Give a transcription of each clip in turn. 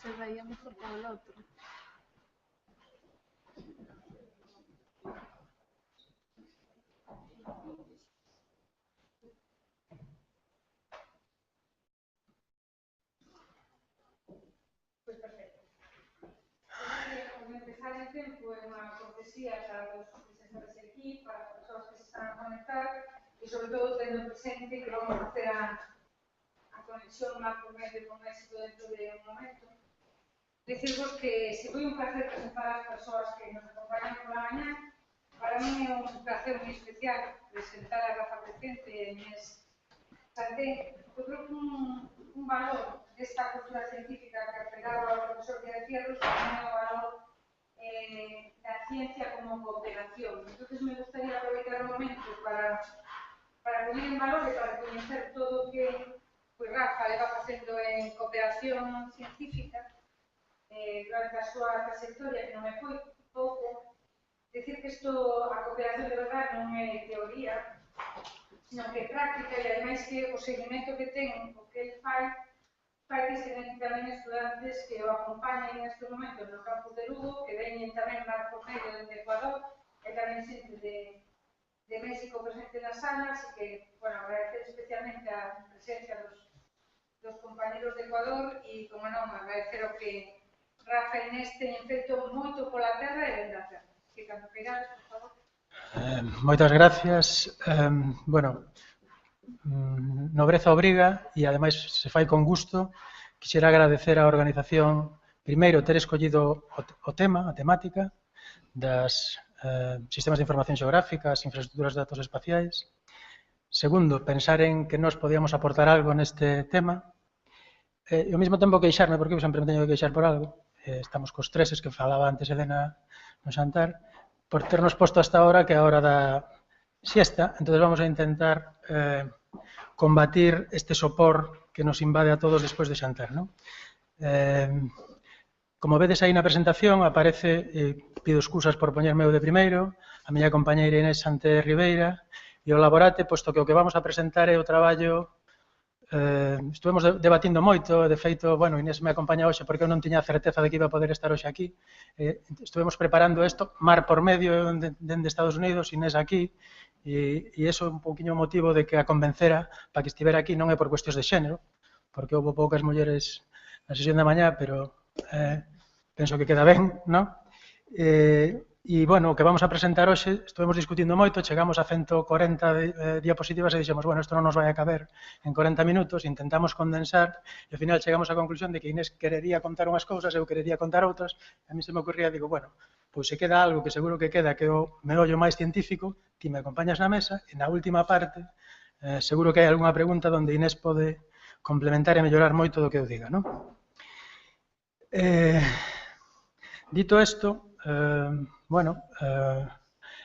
se veía mejor por el otro. Pues perfecto. Como empezar en tempo é unha cortesía para os que se están aquí, para as persoas que se están a conectar e, sobre todo, tendo presente que vamos a facer a conexión marco medio con éxito dentro de un momento. Decirvos que se foi un placer presentar as persoas que nos acompañan pola mañá. Para mí é un placer moi especial presentar a Rafa Crecente e Inés Santén. Eu creo que un valor desta cultura científica que apelaba ao profesor Díaz Fierros tamén é o valor da ciencia como cooperación. Entonces me gustaría aproveitar un momento para poner en valor e para coñecer todo o que Rafa leva facendo en cooperación científica durante a súa trayectoria, que non me foi pouco. Decir que isto, a cooperación de verdade non é teoría, sino que é práctica e ademais que o seguimento que ten, o que ele fai que se ten tamén estudantes que o acompañen neste momento no campus de Lugo, que veñen tamén marco medio de Ecuador e tamén xente de México presente nas salas e que, bueno, agradecer especialmente a presencia dos compañeros de Ecuador e, como non, agradecer o que Rafa e Inés teñen feito moito pola terra e dende a terra. Que cando queirades, por favor. Moitas gracias. Bueno, nobreza obriga e, ademais, se fai con gusto. Quixera agradecer á organización, primeiro, ter escollido o tema, a temática, das sistemas de información xeográfica, as infraestructuras de datos espaciais. Segundo, pensar en que nós podíamos aportar algo neste tema. E, ao mesmo tempo, queixarme, porque eu sempre me teño que queixar por algo. Estamos cos treses que falaba antes Elena no xantar, por ternos posto hasta ahora que é a hora da siesta. Entón, vamos a intentar combatir este sopor que nos invade a todos despois de xantar, non? Como vedes aí na presentación, aparece, pido excusas por poñerme eu de primeiro, a miña compañeira Inés Santén Ribeira, e o laborate, posto que o que vamos a presentar é o traballo. Estuvemos debatindo moito, de feito, bueno, Inés me acompaña hoxe porque eu non tiña certeza de que iba a poder estar hoxe aquí. Estuvemos preparando isto, mar por medio, dende Estados Unidos, Inés aquí, e iso é un pouquiño o motivo de que a convencera para que estivera aquí non é por cuestións de xénero, porque houve poucas mulleres na sesión da mañá, pero penso que queda ben, non? E, bueno, o que vamos a presentar hoxe, estuvemos discutindo moito, chegamos a 140 diapositivas e dixemos, bueno, isto non nos vai a caber en 40 minutos, intentamos condensar e ao final chegamos á conclusión de que Inés querería contar unhas cousas, eu querería contar outras, e a mí se me ocurría, digo, bueno, pois se queda algo que seguro que queda, que é o meollo máis científico, ti me acompañas na mesa e na última parte seguro que hai algunha pregunta onde Inés pode complementar e mellorar moito do que eu diga, non? Dito isto, bueno,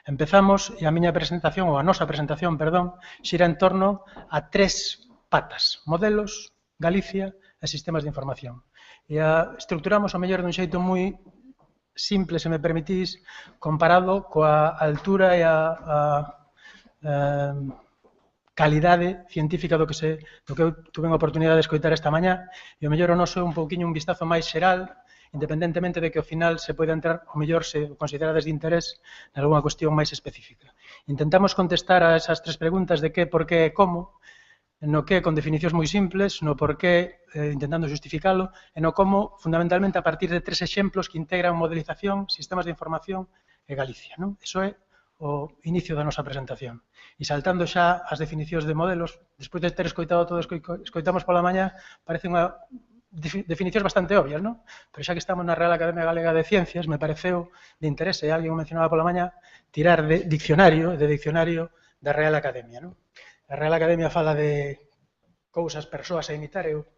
empezamos e a miña presentación, ou a nosa presentación, perdón, xira en torno a 3 patas: modelos, Galicia e sistemas de información. E a estruturamos o mellor dun xeito moi simple, se me permitís, comparado coa altura e a calidade científica do que eu tuve a oportunidade de escoitar esta mañá, e o mellor o noso é un pouquiño un vistazo máis xeral, independentemente de que ao final se pode entrar, o mellor se considerades de interés, en alguna cuestión máis específica. Intentamos contestar a esas 3 preguntas de que, por que e como, no que con definicións moi simples, no por que intentando justificalo, e no como fundamentalmente a partir de 3 exemplos que integran modelización, sistemas de información e Galicia, non? Iso é o inicio da nosa presentación. E saltando xa as definicións de modelos, despois de ter escoitado todo o que escoitamos pola mañá, parece unha definicións bastante obvias, non? Pero xa que estamos na Real Academia Galega de Ciencias, me pareceu de interese, alguén o mencionaba pola mañá, tirar de diccionario da Real Academia, non? A Real Academia fala de cousas, persoas a imitar, eu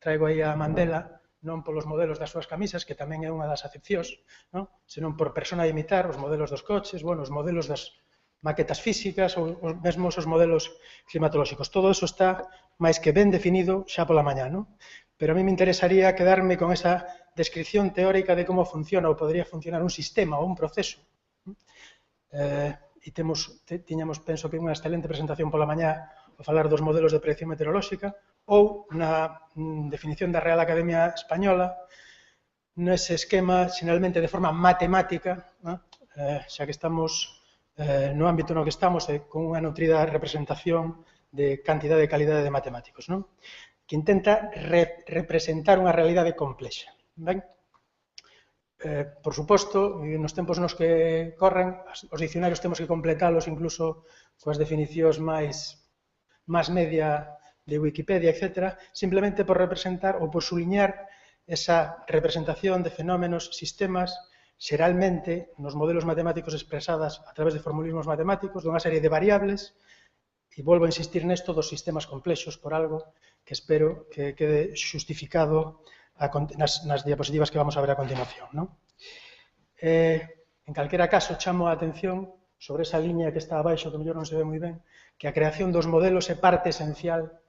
traigo aí a Mandela, non polos modelos das súas camisas, que tamén é unha das acepcións, non? Senón por persona a imitar, os modelos dos coches, bueno, os modelos das maquetas físicas ou mesmo os modelos climatolóxicos. Todo iso está máis que ben definido xa pola mañá, non? Pero a mí me interesaría quedarme con esa descripción teórica de como funciona ou podría funcionar un sistema ou un proceso. E tiñamos, penso que unha excelente presentación pola mañá ao falar dos modelos de predicción meteorolóxica ou na definición da Real Academia Española nese esquema, xeralmente de forma matemática, xa que estamos no ámbito no que estamos, con unha nutrida representación de cantidade e calidade de matemáticos, non? Que intenta representar unha realidade complexa. Ben? Por suposto, nos tempos nos que corren, os dicionarios temos que completalos incluso coas definicións máis media de Wikipedia, etc., simplemente por representar ou por suliñar esa representación de fenómenos, sistemas, xeralmente nos modelos matemáticos expresadas a través de formulismos matemáticos, dunha serie de variables, e volvo a insistir nesto dos sistemas complexos por algo que espero que quede xustificado nas diapositivas que vamos a ver a continuación. Non? En calquera caso, chamo a atención sobre esa liña que está abaixo, que mellor non se ve moi ben, que a creación dos modelos é parte esencial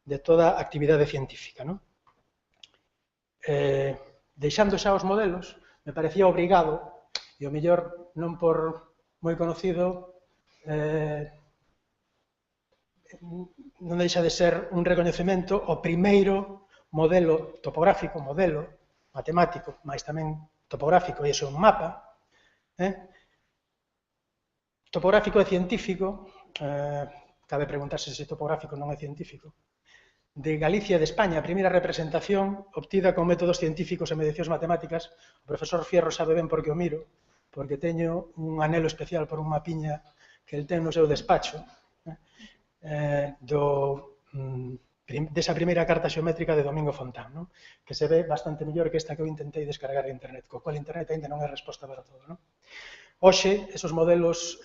de toda a actividade científica. Non? Deixando xa os modelos, me parecía obrigado, e o mellor non por moi conocido, non deixa de ser un recoñecemento o primeiro modelo topográfico, modelo matemático, mas tamén topográfico, e iso é un mapa, topográfico e científico, cabe preguntarse se topográfico non é científico, de Galicia e de España, a primeira representación obtida con métodos científicos e medicións matemáticas. O profesor Fierro sabe ben por que o miro, porque teño un anelo especial por un mapiña que el ten no seu despacho, desa primeira carta xeométrica de Domingo Fontán, non? Que se ve bastante mellor que esta que eu intentei descargar de internet, co cual internet ainda non é resposta para todo. Non? Hoxe, esos modelos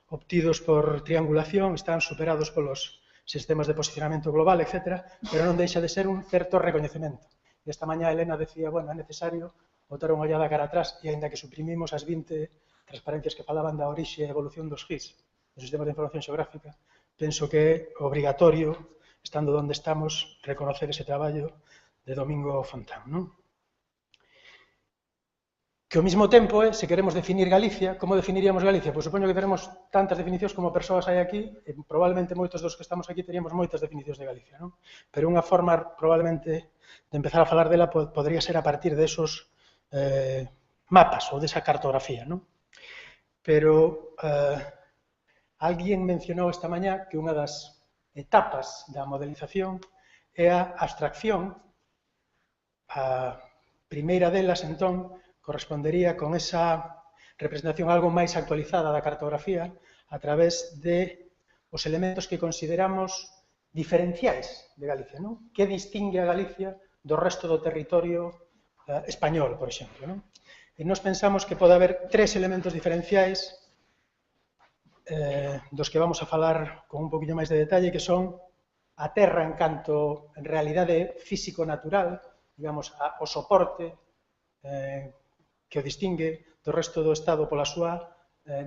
obtidos por triangulación están superados polos sistemas de posicionamento global, etc., pero non deixa de ser un certo recoñecemento. E esta mañá Elena decía, bueno, é necesario botar unha ollada cara atrás e aínda que suprimimos as 20 transparencias que falaban da orixe e evolución dos GIS, dos sistemas de información xeográfica, penso que é obrigatorio, estando onde estamos, reconocer ese traballo de Domingo Fontán. Non? Que ao mesmo tempo, se queremos definir Galicia, como definiríamos Galicia? Pois supoño que teremos tantas definicións como persoas hai aquí, e probablemente moitos dos que estamos aquí teríamos moitas definicións de Galicia, non? Pero unha forma, probablemente, de empezar a falar dela podría ser a partir de esos mapas ou desa cartografía, non? Pero alguén mencionou esta mañá que unha das etapas da modelización é a abstracción. A primeira delas, entón, correspondería con esa representación algo máis actualizada da cartografía a través de os elementos que consideramos diferenciais de Galicia, non? Que distingue a Galicia do resto do territorio español, por exemplo, non? E nós pensamos que pode haber tres elementos diferenciais dos que vamos a falar con un poquinho máis de detalle, que son a terra en canto en realidade físico-natural, digamos, o soporte que o distingue do resto do Estado pola súa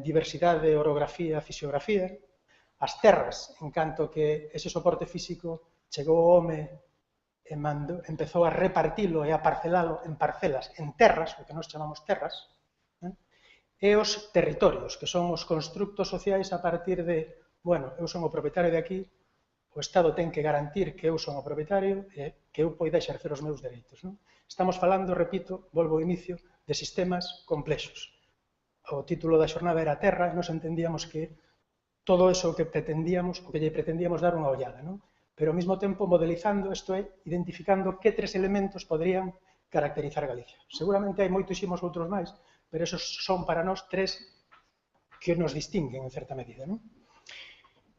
diversidade, orografía, fisiografía, as terras, en canto que ese soporte físico chegou ao home e empezou a repartilo e a parcelalo en parcelas, en terras, o que nós chamamos terras, e os territorios, que son os constructos sociais a partir de, bueno, eu son o propietario de aquí, o Estado ten que garantir que eu son o propietario e que eu poida exercer os meus dereitos. Non? Estamos falando, repito, volvo ao inicio, de sistemas complexos. O título da xornada era Terra e nos entendíamos que todo eso que pretendíamos, o que lle pretendíamos dar unha ollada, non? Pero ao mesmo tempo modelizando, isto é, identificando que tres elementos poderían caracterizar Galicia. Seguramente hai moitísimos outros máis, pero esos son para nós tres que nos distinguen en certa medida, non?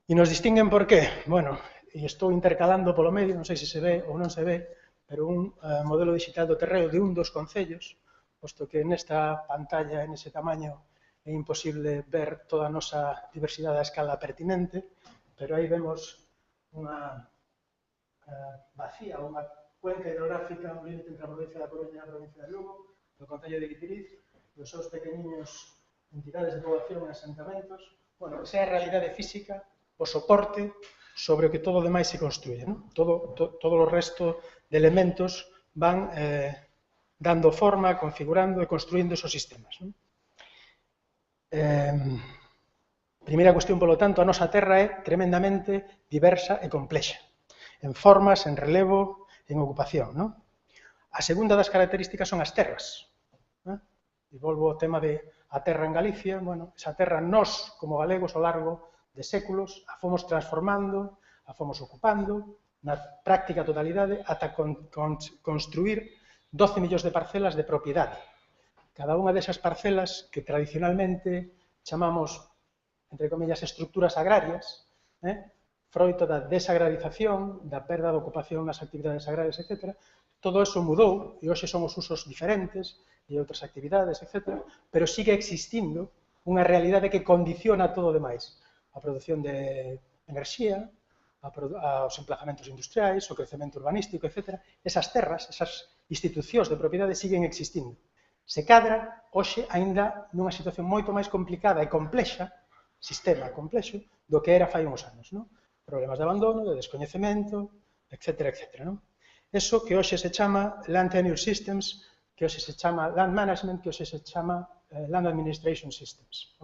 E nos distinguen por qué? Bueno, e estou intercalando polo medio, non sei se se ve ou non se ve, pero un modelo digital do terreo de un dos concellos, posto que nesta pantalla, en ese tamaño, é imposible ver toda a nosa diversidade a escala pertinente, pero aí vemos unha vacía, unha cuenca hidrográfica, un límite entre a provincia da Coruña e a provincia de Lugo, do concello de Guitiriz, dos seus pequeniños entidades de poboación e asentamentos. Bueno, esa é a realidade física, o soporte sobre o que todo o demais se construye, non? Todo o resto de elementos van dando forma, configurando e construindo esos sistemas. Primeira cuestión, polo tanto, a nosa Terra é tremendamente diversa e complexa, en formas, en relevo, en ocupación. A segunda das características son as terras. E volvo ao tema de a terra en Galicia. Bueno, esa terra nós, como galegos, ao largo de séculos, a fomos transformando, a fomos ocupando, na práctica totalidade, ata construir 12 millóns de parcelas de propiedade. Cada unha desas parcelas que tradicionalmente chamamos, entre comillas, estructuras agrarias, froito da desagrarización, da perda de ocupación nas actividades agrarias, etc. Todo eso mudou e hoxe son os usos diferentes e outras actividades, etc. Pero sigue existindo unha realidade que condiciona todo o demais. A produción de enerxía, aos emplazamentos industriais, o crecemento urbanístico, etc. Esas terras, esas institucións de propiedade siguen existindo. Se cadra, hoxe, aínda nunha situación moito máis complicada e complexa, sistema complexo, do que era fai uns anos, non? Problemas de abandono, de descoñecemento, etc. etc. Eso que hoxe se chama Land Tenure Systems, que hoxe se chama Land Management, que hoxe se chama Land Administration Systems.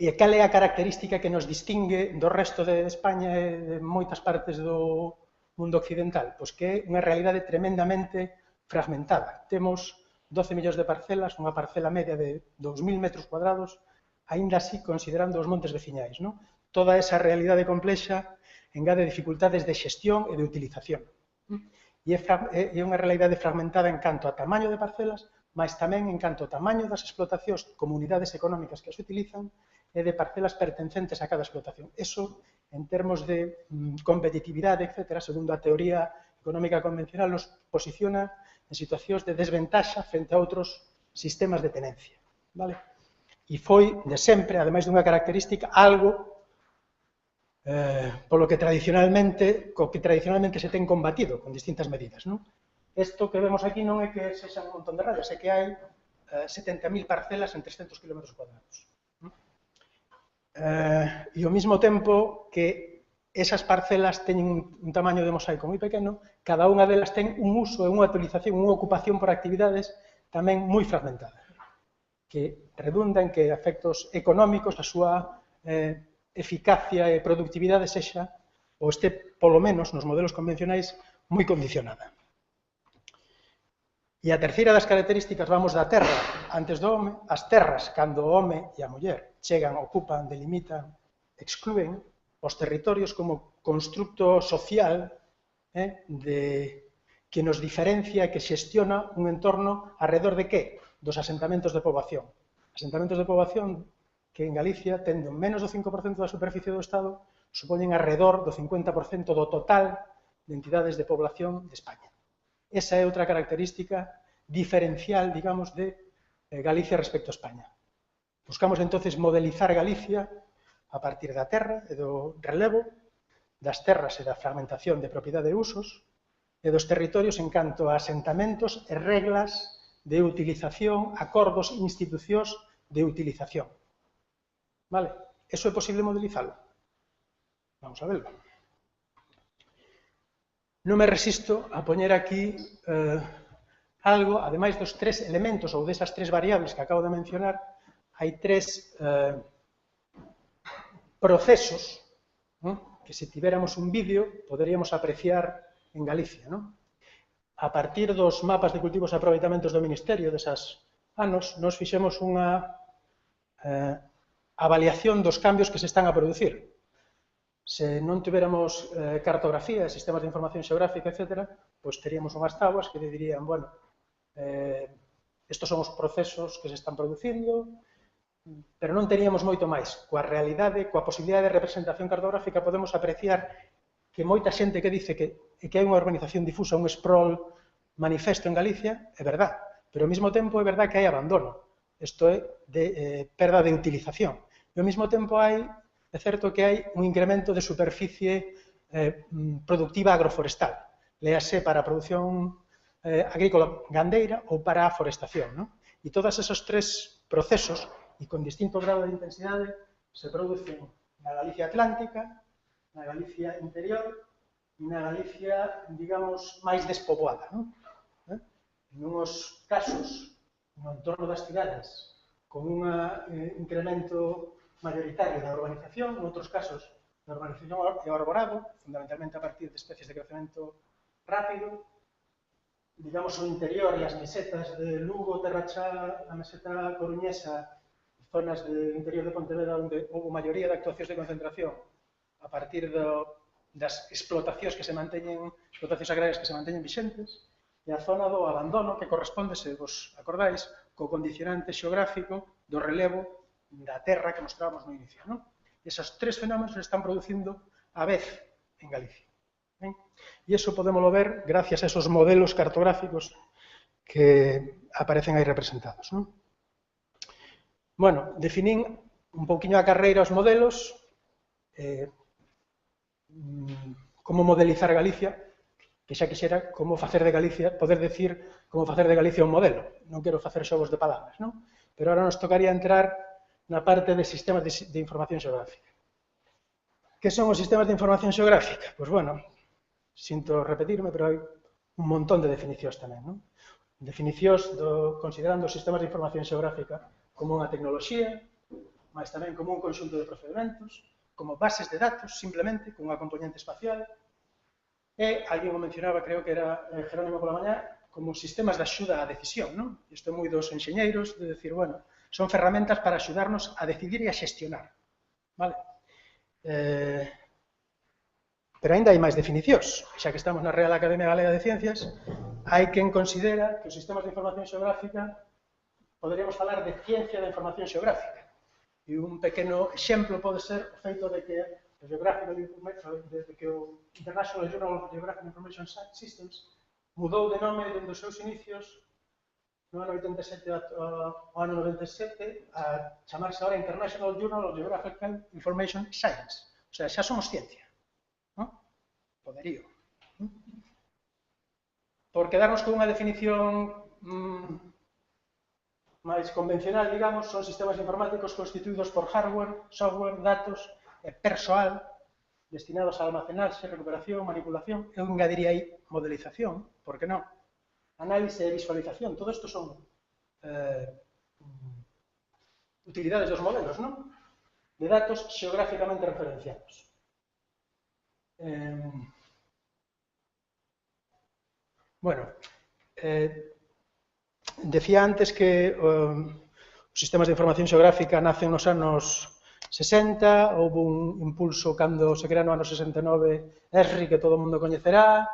E cal é a característica que nos distingue do resto de España e de moitas partes do mundo occidental? Pois que é unha realidade tremendamente fragmentada. Temos 12 millóns de parcelas, unha parcela media de 2.000 metros cuadrados, aínda así considerando os montes veciñais. Toda esa realidade complexa engade dificultades de xestión e de utilización. E é unha realidade fragmentada en canto a tamaño de parcelas, mas tamén en canto a tamaño das explotacións, comunidades económicas que as utilizan, e de parcelas pertencentes a cada explotación. Eso, en termos de competitividade, etc., segundo a teoría económica convencional, nos posiciona en situacións de desventaxa frente a outros sistemas de tenencia. E foi, de sempre, ademais dunha característica, algo co que tradicionalmente se ten combatido con distintas medidas. Isto que vemos aquí non é que sexa un montón de radios, é que hai 70.000 parcelas en 300 km cuadrados. E ao mesmo tempo que esas parcelas teñen un tamaño de mosaico moi pequeno, cada unha delas ten un uso e unha utilización, unha ocupación por actividades tamén moi fragmentada, que redunda en que efectos económicos a súa eficacia e productividade sexa, ou este, polo menos, nos modelos convencionais, moi condicionada. E a terceira das características, vamos da terra antes do home, as terras, cando o home e a muller chegan, ocupan, delimitan, exclúen os territorios como constructo social que nos diferencia e que xestiona un entorno alrededor de que? Dos asentamentos de poboación. Asentamentos de poboación que en Galicia, tendo menos do 5% da superficie do Estado, supoñen alrededor do 50% do total de entidades de población de España. Esa é outra característica diferencial, digamos, de Galicia respecto a España. Buscamos, entonces, modelizar Galicia a partir da terra e do relevo, das terras e da fragmentación de propiedade e usos, e dos territorios en canto a asentamentos e reglas de utilización, acordos, institucións de utilización. Vale? Eso é posible modelizalo? Vamos a verlo. Non me resisto a poñer aquí algo, ademais dos tres elementos ou desas tres variables que acabo de mencionar, hai tres procesos que se tivéramos un vídeo poderíamos apreciar en Galicia. A partir dos mapas de cultivos e aproveitamentos do Ministerio desas anos, nos fixemos unha avaliación dos cambios que se están a producir. Se non tiveramos cartografía, sistemas de información xeográfica, etc., pois teríamos unhas tabuas que dirían, bueno, estos son os procesos que se están producindo, pero non teríamos moito máis. Coa realidade, coa posibilidade de representación cartográfica, podemos apreciar que moita xente que dice que hai unha urbanización difusa, un sprawl manifesto en Galicia, é verdad, pero ao mesmo tempo é verdad que hai abandono. Isto é de perda de utilización. E ao mesmo tempo é certo que hai un incremento de superficie productiva agroforestal, léase para a produción agrícola gandeira ou para a forestación. E todos esos tres procesos, e con distinto grado de intensidade, se producen na Galicia Atlántica, na Galicia interior e na Galicia, digamos, máis despoboada. Nuns casos, no entorno das cidades, con un incremento mayoritario da urbanización, en outros casos, da urbanización e arborado, fundamentalmente a partir de especies de crecemento rápido, digamos, o interior e as mesetas de Lugo, Terrachá, a meseta coruñesa, zonas do interior de Pontevedra onde houve maioría de actuacións de concentración a partir das explotacións que se manteñen, explotacións agrarias que se manteñen vixentes, e a zona do abandono que corresponde, se vos acordáis, co condicionante xeográfico do relevo da terra que mostrábamos no inicio. Non? Esos tres fenómenos se están producindo a vez en Galicia. Ben? E iso podémoslo ver gracias a esos modelos cartográficos que aparecen aí representados. Non? Bueno, definín un pouquiño a carreira os modelos, como modelizar Galicia, que xa quixera como facer de Galicia, poder decir como facer de Galicia un modelo. Non quero facer xogos de palabras, non? Pero ahora nos tocaría entrar na parte de sistemas de información xeográfica. Que son os sistemas de información xeográfica? Pois, bueno, sinto repetirme, pero hai un montón de definicións tamén, non? Definicións considerando os sistemas de información xeográfica como unha tecnoloxía, mas tamén como un conxunto de procedementos, como bases de datos, simplemente, con unha componente espacial, e alguén o mencionaba, creo que era Jerónimo pola mañá, como sistemas de axuda á decisión, non? Isto é moi dos enxeñeiros, de decir, bueno, son ferramentas para axudarnos a decidir e a xestionar, vale? Pero ainda hai máis definicións, xa que estamos na Real Academia Galega de Ciencias, hai quen considera que os sistemas de información xeográfica poderíamos falar de ciencia da información xeográfica. E un pequeno exemplo pode ser o feito de que o International Journal of Geographic Information Systems mudou de nome dende os seus inicios no ano 87 ao ano 97 a chamarse ahora International Journal of Geographical Information Science. O sea, xa somos ciencia. ¿No? Poderío. Por quedarnos con unha definición máis convencional, digamos, son sistemas informáticos constituídos por hardware, software, datos e persoal destinados a almacenarse, recuperación, manipulación, eu engadiría aí modelización, por que non? Análise e visualización, todo isto son utilidades dos modelos, non? De datos xeográficamente referenciados. Bueno, decía antes que os sistemas de información xeográfica nacen nos anos 60, houve un impulso cando se crea no ano 69 ESRI, que todo o mundo coñecerá,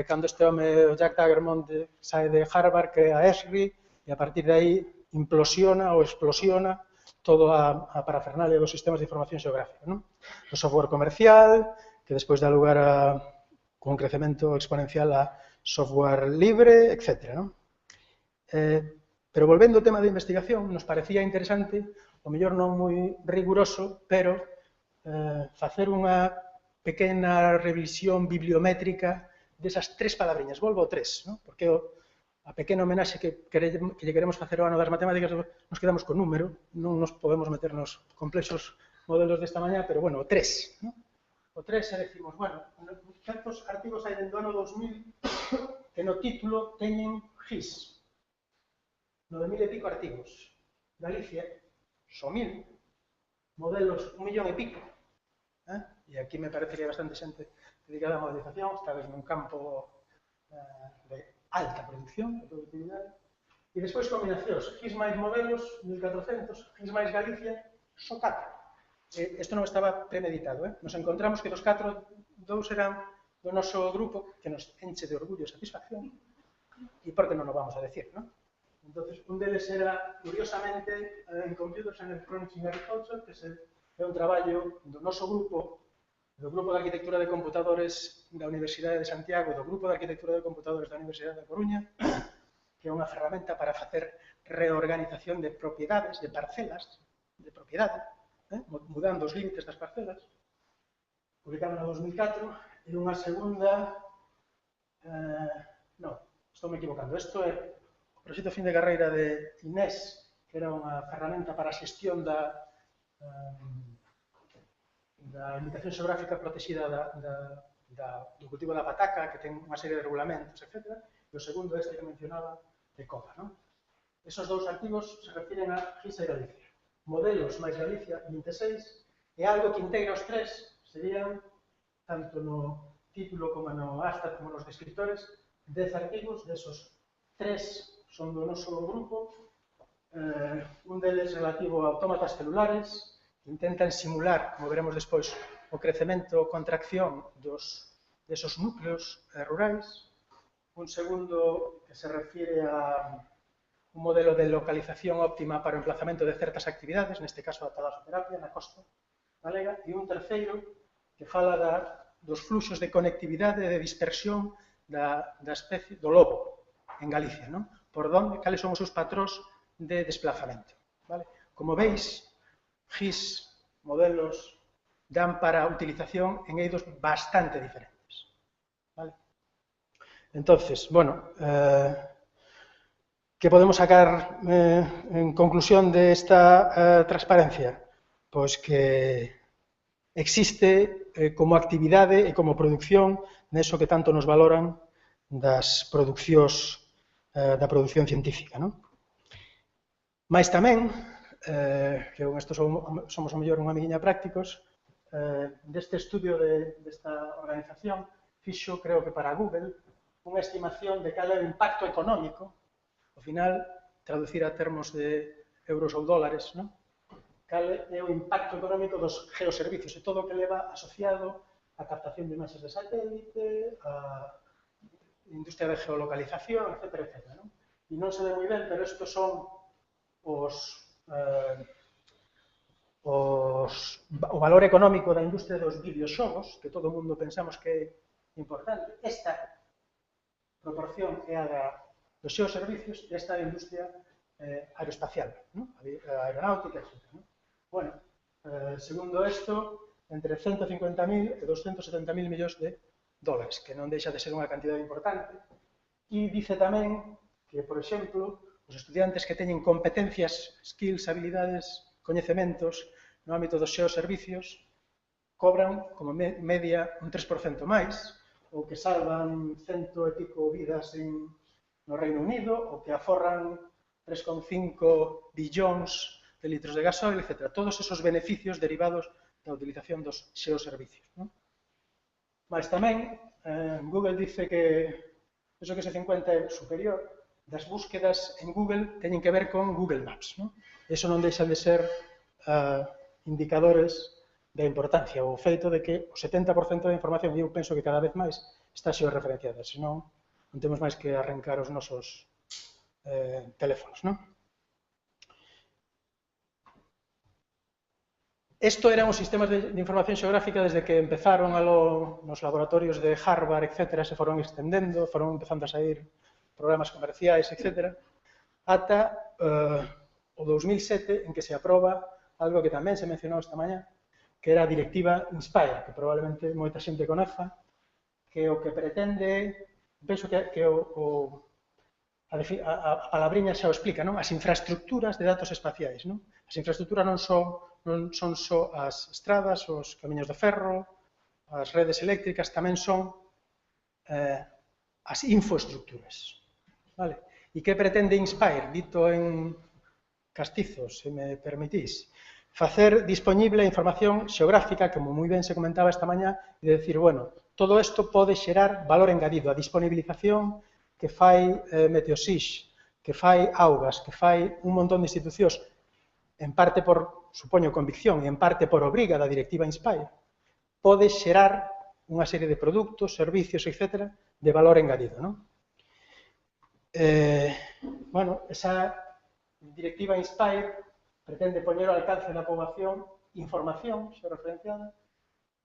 cando este home, Jack Tagermont, sae de Harvard, crea ESRI, e a partir de aí implosiona ou explosiona toda a parafernalia dos sistemas de información xeográfica. Non? O software comercial, que despois dá lugar a un crecemento exponencial a software libre, etc. Non? Pero volvendo ao tema de investigación, nos parecía interesante, o mellor non moi riguroso, pero facer unha pequena revisión bibliométrica desas tres palabriñas. Volvo ao tres, non? Porque a pequena homenaxe que lle queremos facer ao ano das matemáticas nos quedamos co número, non nos podemos meter nos complexos modelos desta mañá, pero, bueno, o tres. Non? O tres e decimos, bueno, certos artigos hai dentro do ano 2000 que no título teñen GIS. 9.000 e pico artigos. Galicia, só 1.000. Modelos, 1 millón e pico. E aquí me parece que hai bastante xente dedicada á modelización, está nun campo de alta producción, de productividade. E despois combinacións, GIS máis modelos, 1.400, GIS máis Galicia, só 4. Isto non estaba premeditado. Nos encontramos que dos 4, 2 eran do noso grupo, que nos enche de orgullo e satisfacción, e por que non o vamos a decir, non? Entonces, un deles era, curiosamente, en Computers and Electronics in Agriculture, que é un traballo do noso grupo, do Grupo de Arquitectura de Computadores da Universidade de Santiago, do Grupo de Arquitectura de Computadores da Universidade da Coruña, que é unha ferramenta para facer reorganización de propiedades, de parcelas, de propiedade, mudando os límites das parcelas, publicado no 2004, e unha segunda... non, estou me equivocando, isto é o proxecto fin de carreira de Inés, que era unha ferramenta para a xestión da indicación xeográfica protegida do cultivo da pataca, que ten unha serie de regulamentos, etc. E o segundo este que mencionaba de COPA. Esos dous artigos se refiren a GIS e Galicia. Modelos máis Galicia 26, e algo que integra os tres serían, tanto no título como no hashtag como nos descriptores, 10 artigos, desos 3 son do noso grupo, un deles relativo a autómatas celulares, que intentan simular, como veremos despois, o crecemento ou contracción desos núcleos rurais, un segundo que se refire a un modelo de localización óptima para o emplazamento de certas actividades, neste caso a talasoterapia na costa galega, e un terceiro que fala dos fluxos de conectividade e de dispersión da especie do lobo en Galicia, non? Por onde, cales son os seus patróns de desplazamento. Vale? Como veis, GIS, modelos, dan para utilización en eidos bastante diferentes. Vale? Entonces, bueno, ¿qué podemos sacar en conclusión de esta transparencia? Pois que existe como actividade e como produción neso que tanto nos valoran das producións da produción científica, non? Mais tamén, que con isto somos o mellor unha amiguinha prácticos, deste estudio desta organización, fixo, creo que para Google, unha estimación de cal é o impacto económico, ao final, traducir a termos de euros ou dólares, non? Cal é o impacto económico dos geoservicios e todo o que leva asociado a captación de imaxes de satélite, a industria de geolocalización, etc. Non? E non se ve moi ben, pero estos son o valor económico da industria dos videoxogos, que todo o mundo pensamos que é importante. Esta proporción é a dos geoservicios e esta é a industria aeroespacial, ¿no? Aeronáutica, etc. ¿no? Bueno, segundo isto, entre 150.000 e 270.000 millóns de dólares, que non deixa de ser unha cantidade importante. E dice tamén que, por exemplo, os estudiantes que teñen competencias, skills, habilidades, coñecementos no ámbito dos geoservicios cobran, como media, un 3% máis, ou que salvan 100 e pico vidas no Reino Unido, ou que aforran 3,5 billóns de litros de gasóleo, etc. Todos esos beneficios derivados da utilización dos xeoservicios. Mas tamén, Google dice que eso que se 50 é superior, das búsquedas en Google teñen que ver con Google Maps. Eso non deixa de ser indicadores da importancia, o feito de que o 70% da información, e eu penso que cada vez máis, está xeorreferenciada, senón non temos máis que arrancar os nosos teléfonos, non? Isto eran os sistemas de información xeográfica desde que empezaron nos laboratorios de Harvard, etc., se foron extendendo, foron empezando a sair programas comerciais, etc., ata o 2007, en que se aproba algo que tamén se mencionou esta mañá, que era a Directiva Inspire, que probablemente moita xente conoza, que o que pretende, penso que a palabriña xa o explica, non? As infraestructuras de datos espaciais, non? As infraestructuras non son só as estradas, os camiños de ferro, as redes eléctricas, tamén son as infraestructuras. Vale? E que pretende Inspire, dito en castizo, se me permitís? Facer disponible a información xeográfica, como moi ben se comentaba esta mañá, e decir, bueno, todo isto pode xerar valor engadido, a disponibilización que fai Meteosix, que fai Augas, que fai un montón de institucións, en parte por, supoño, convicción e en parte por obriga da Directiva Inspire, pode xerar unha serie de produtos, servicios, etc., de valor engadido, non? Bueno, esa Directiva Inspire pretende poñer ao alcance da poboación información xeorreferenciada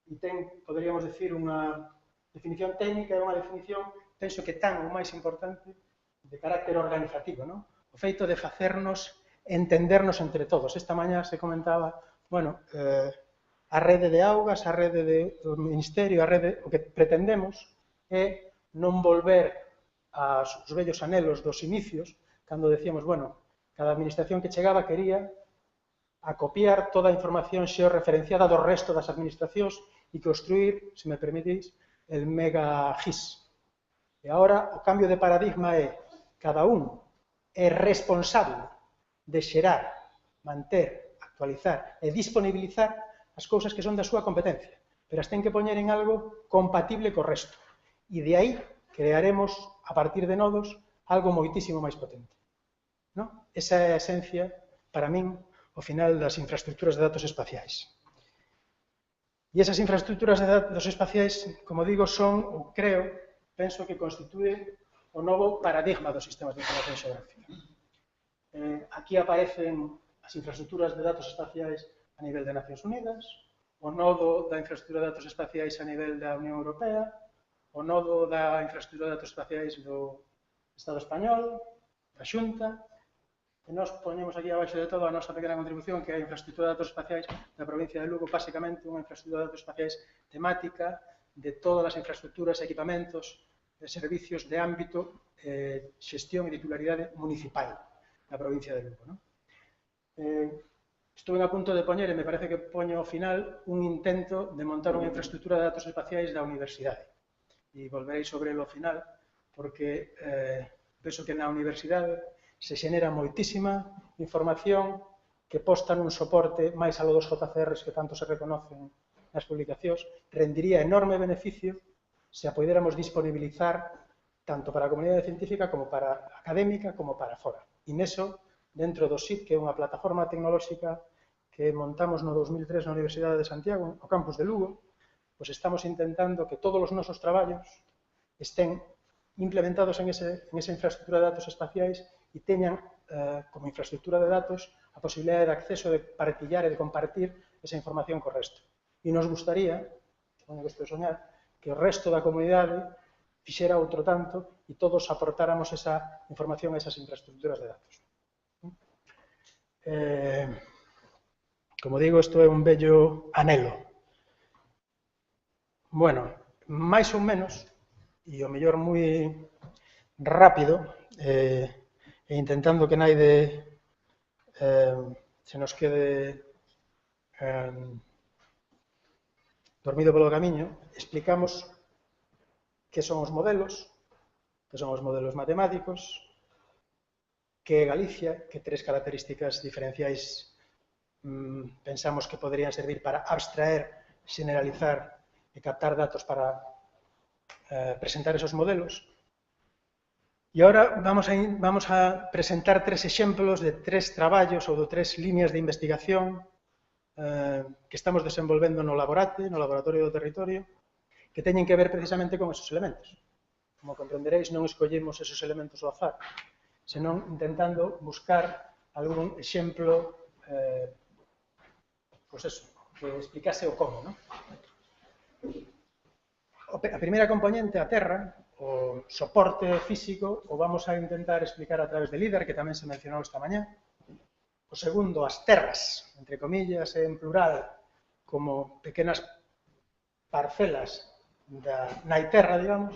e ten, poderíamos decir, unha definición técnica e unha definición, penso que tan ou máis importante, de carácter organizativo, non? O feito de facernos entendernos entre todos. Esta mañá se comentaba, bueno, a rede de augas, a rede do Ministerio, o que pretendemos é non volver aos vellos anhelos dos inicios, cando decíamos, bueno, cada administración que chegaba quería acopiar toda a información xeorreferenciada do resto das administracións e construir, se me permitís, el mega GIS. E agora o cambio de paradigma é cada un é responsable de xerar, manter, actualizar e disponibilizar as cousas que son da súa competencia, pero as ten que poñer en algo compatible co resto. E de aí crearemos a partir de nodos, algo moitísimo máis potente. ¿No? Esa é a esencia, para min, ao final das infraestructuras de datos espaciais. E esas infraestructuras de datos espaciais, como digo, son, ou creo, penso que constitúe o novo paradigma dos sistemas de información xeográfica. Aquí aparecen as infraestructuras de datos espaciais a nivel de Nacións Unidas, o nodo da infraestructura de datos espaciais a nivel da Unión Europea, o nodo da infraestructura de datos espaciais do Estado español, da Xunta, e nós poñemos aquí abaixo de todo a nosa pequena contribución, que é a infraestructura de datos espaciais da provincia de Lugo, basicamente unha infraestructura de datos espaciais temática de todas as infraestructuras, equipamentos, de servicios de ámbito, xestión e titularidade municipal da provincia de Lugo. Estuve a punto de poñer, e me parece que poño ao final, un intento de montar unha infraestructura de datos espaciais da universidade. E volverei sobre ele ao final, porque penso que na universidade se xenera moitísima información que posta nun soporte máis aló dos JCRs que tanto se reconocen nas publicacións, rendiría enorme beneficio se a poderamos disponibilizar tanto para a comunidade científica como para a académica como para fora. E neso, dentro do SIT, que é unha plataforma tecnolóxica que montamos no 2003 na Universidade de Santiago, no campus de Lugo, pois estamos intentando que todos os nosos traballos estén implementados en esa infraestructura de datos espaciais e teñan como infraestructura de datos a posibilidade de acceso, de partillar e de compartir esa información co resto. E nos gustaría, supoño que isto é soñar, que o resto da comunidade fixera outro tanto e todos aportáramos esa información a esas infraestructuras de datos. Como digo, isto é un bello anhelo. Bueno, máis ou menos, e o mellor moi rápido, e intentando que naide se nos quede dormido polo camiño, explicamos que son os modelos matemáticos, que é Galicia, que tres características diferenciais pensamos que poderían servir para abstraer, generalizar e captar datos para presentar esos modelos. E agora vamos a presentar tres exemplos de tres traballos ou de tres líneas de investigación que estamos desenvolvendo no Laboratorio do Territorio, que teñen que ver precisamente con esos elementos. Como comprenderéis, non escollemos esos elementos ao azar, senón intentando buscar algún exemplo pois eso, que explicase o como, non? A primeira componente, a terra, o soporte físico, o vamos a intentar explicar a través de LIDAR, que tamén se mencionou esta mañá. O segundo, as terras, entre comillas, en plural, como pequenas parcelas na terra, digamos,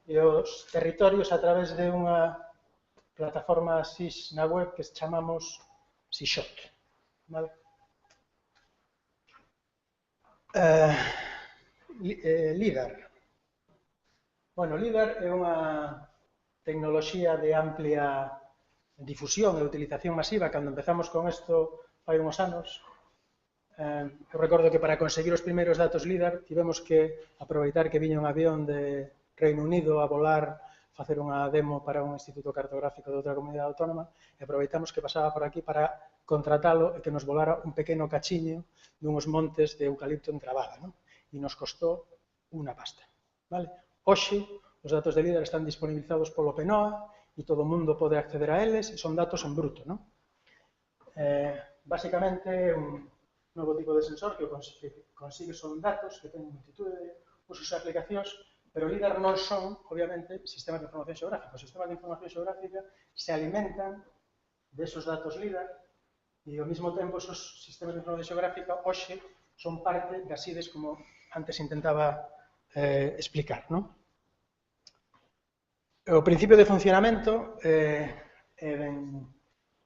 e os territorios a través de unha plataforma SIS na web que chamamos SISHOT. Vale? LIDAR. Bueno, LIDAR é unha tecnoloxía de amplia difusión e utilización masiva. Cando empezamos con isto hai uns anos, eu recordo que para conseguir os primeiros datos LIDAR tivemos que aproveitar que viña un avión de Reino Unido a volar, facer unha demo para un instituto cartográfico de outra comunidade autónoma, e aproveitamos que pasaba por aquí para contratalo e que nos volara un pequeno cachiño dunhos montes de eucalipto en Trabada, non? E nos costou unha pasta. Vale? Hoxe, os datos de LIDAR están disponibilizados polo PNOA e todo o mundo pode acceder a eles e son datos en bruto, non? Básicamente, un novo tipo de sensor que consigue son datos que teñen multitud de usos e aplicacións, pero LIDAR non son, obviamente, sistemas de información xeográfica. Os sistemas de información xeográfica se alimentan desos datos LIDAR e, ao mesmo tempo, esos sistemas de información xeográfica hoxe son parte das IDES, como antes intentaba explicar, non? O principio de funcionamento é ben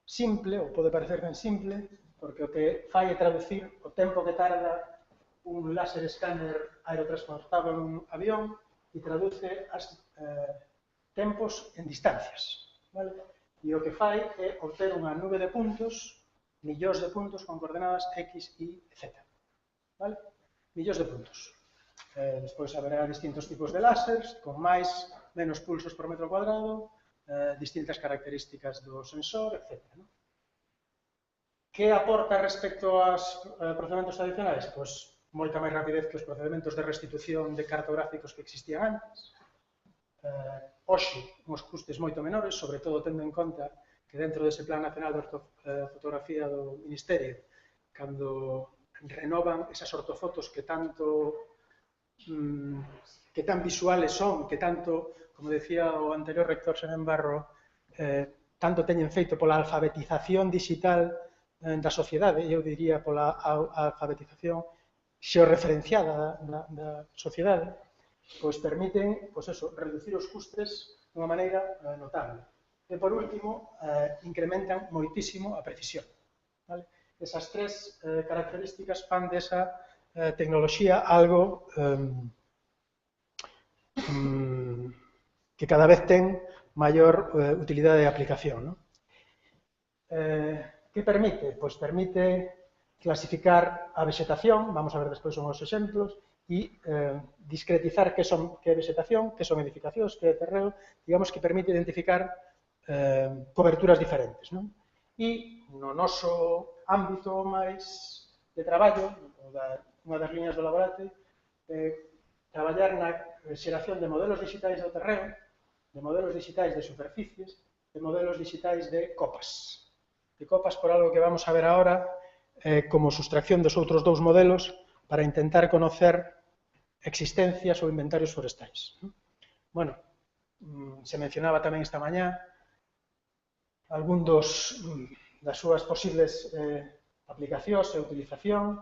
simple, ou pode parecer ben simple, porque o que fai é traducir o tempo que tarda un láser escáner aerotransportado nun avión e traduce os tempos en distancias. E o que fai é obter unha nube de puntos, millóns de puntos con coordenadas X, Y, Z. Millóns de puntos. Despois haberá distintos tipos de láseres, con máis menos pulsos por metro cuadrado, distintas características do sensor, etc. Que aporta respecto aos procedementos tradicionais? Pois moita máis rapidez que os procedementos de restitución de cartográficos que existían antes. Hoxe, uns custes moito menores, sobre todo tendo en conta que dentro dese Plan Nacional de Fotografía do Ministerio, cando renovan esas ortofotos que tan visuales son, que tanto, como decía o anterior rector Xenén Barro, tanto teñen feito pola alfabetización digital da sociedade, eu diría pola alfabetización xeorreferenciada da sociedade, pois permiten reducir os custes dunha maneira notable. E, por último, incrementan moitísimo a precisión. Esas tres características fan desa tecnoloxía algo que cada vez ten maior utilidade de aplicación. Que permite? Pois permite clasificar a vegetación, vamos a ver despois uns exemplos, e discretizar que é vegetación, que son edificacións, que é terreo, digamos que permite identificar coberturas diferentes. E no noso ámbito máis de traballo, unha das liñas do laboratorio, traballar na xeración de modelos digitais do terreo, de modelos digitais de superficies, de modelos digitais de copas. De copas por algo que vamos a ver agora como sustracción dos outros dous modelos para intentar conocer existencias ou inventarios forestais. Bueno, se mencionaba tamén esta mañá algún das súas posibles aplicacións e utilización,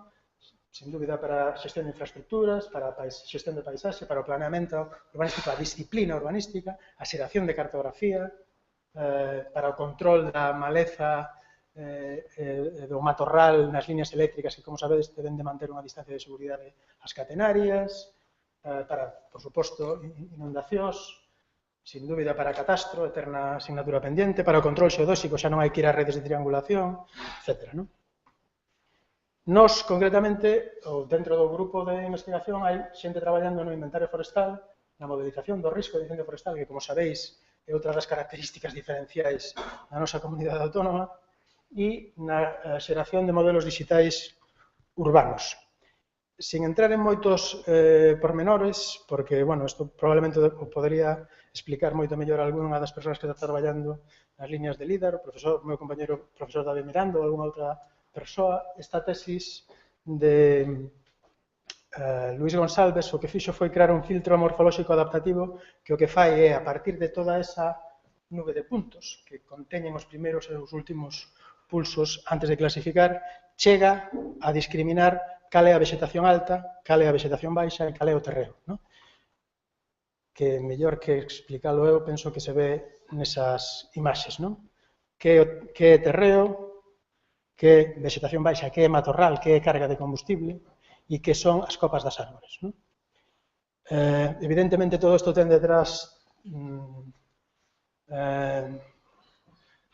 sin dúbida para a xestión de infraestructuras, para a xestión de paisaxe, para o planeamento urbanístico, a disciplina urbanística, a xeración de cartografía, para o control da maleza do matorral nas líneas eléctricas que, como sabedes, deben de manter unha distancia de seguridade ás catenarias, para, por suposto, inundacións, sin dúbida para catastro, eterna asignatura pendiente, para o control xeodóxico, xa non hai que ir a redes de triangulación, etc. Nos, concretamente, dentro do grupo de investigación, hai xente traballando no inventario forestal, na modelización do risco de incendio forestal, que, como sabéis, é outra das características diferenciais da nosa comunidade autónoma, e na xeración de modelos digitais urbanos. Sin entrar en moitos pormenores, porque, bueno, isto probablemente o podría explicar moito mellor algunha das persoas que está traballando nas líneas de LIDAR, o meu compañero profesor David Miranda ou algunha outra persoa, esta tesis de Luis Gonçalves o que fixo foi crear un filtro morfolóxico adaptativo que o que fai é, a partir de toda esa nube de puntos que conteñen os primeiros e os últimos pulsos antes de clasificar, chega a discriminar cal é a vegetación alta, cal é a vegetación baixa e cal é o terreo. Que mellor que explicalo eu, penso que se ve nesas imaxes. Que é terreo, que é vegetación baixa, que é matorral, que é carga de combustible e que son as copas das árbores. Evidentemente, todo isto ten detrás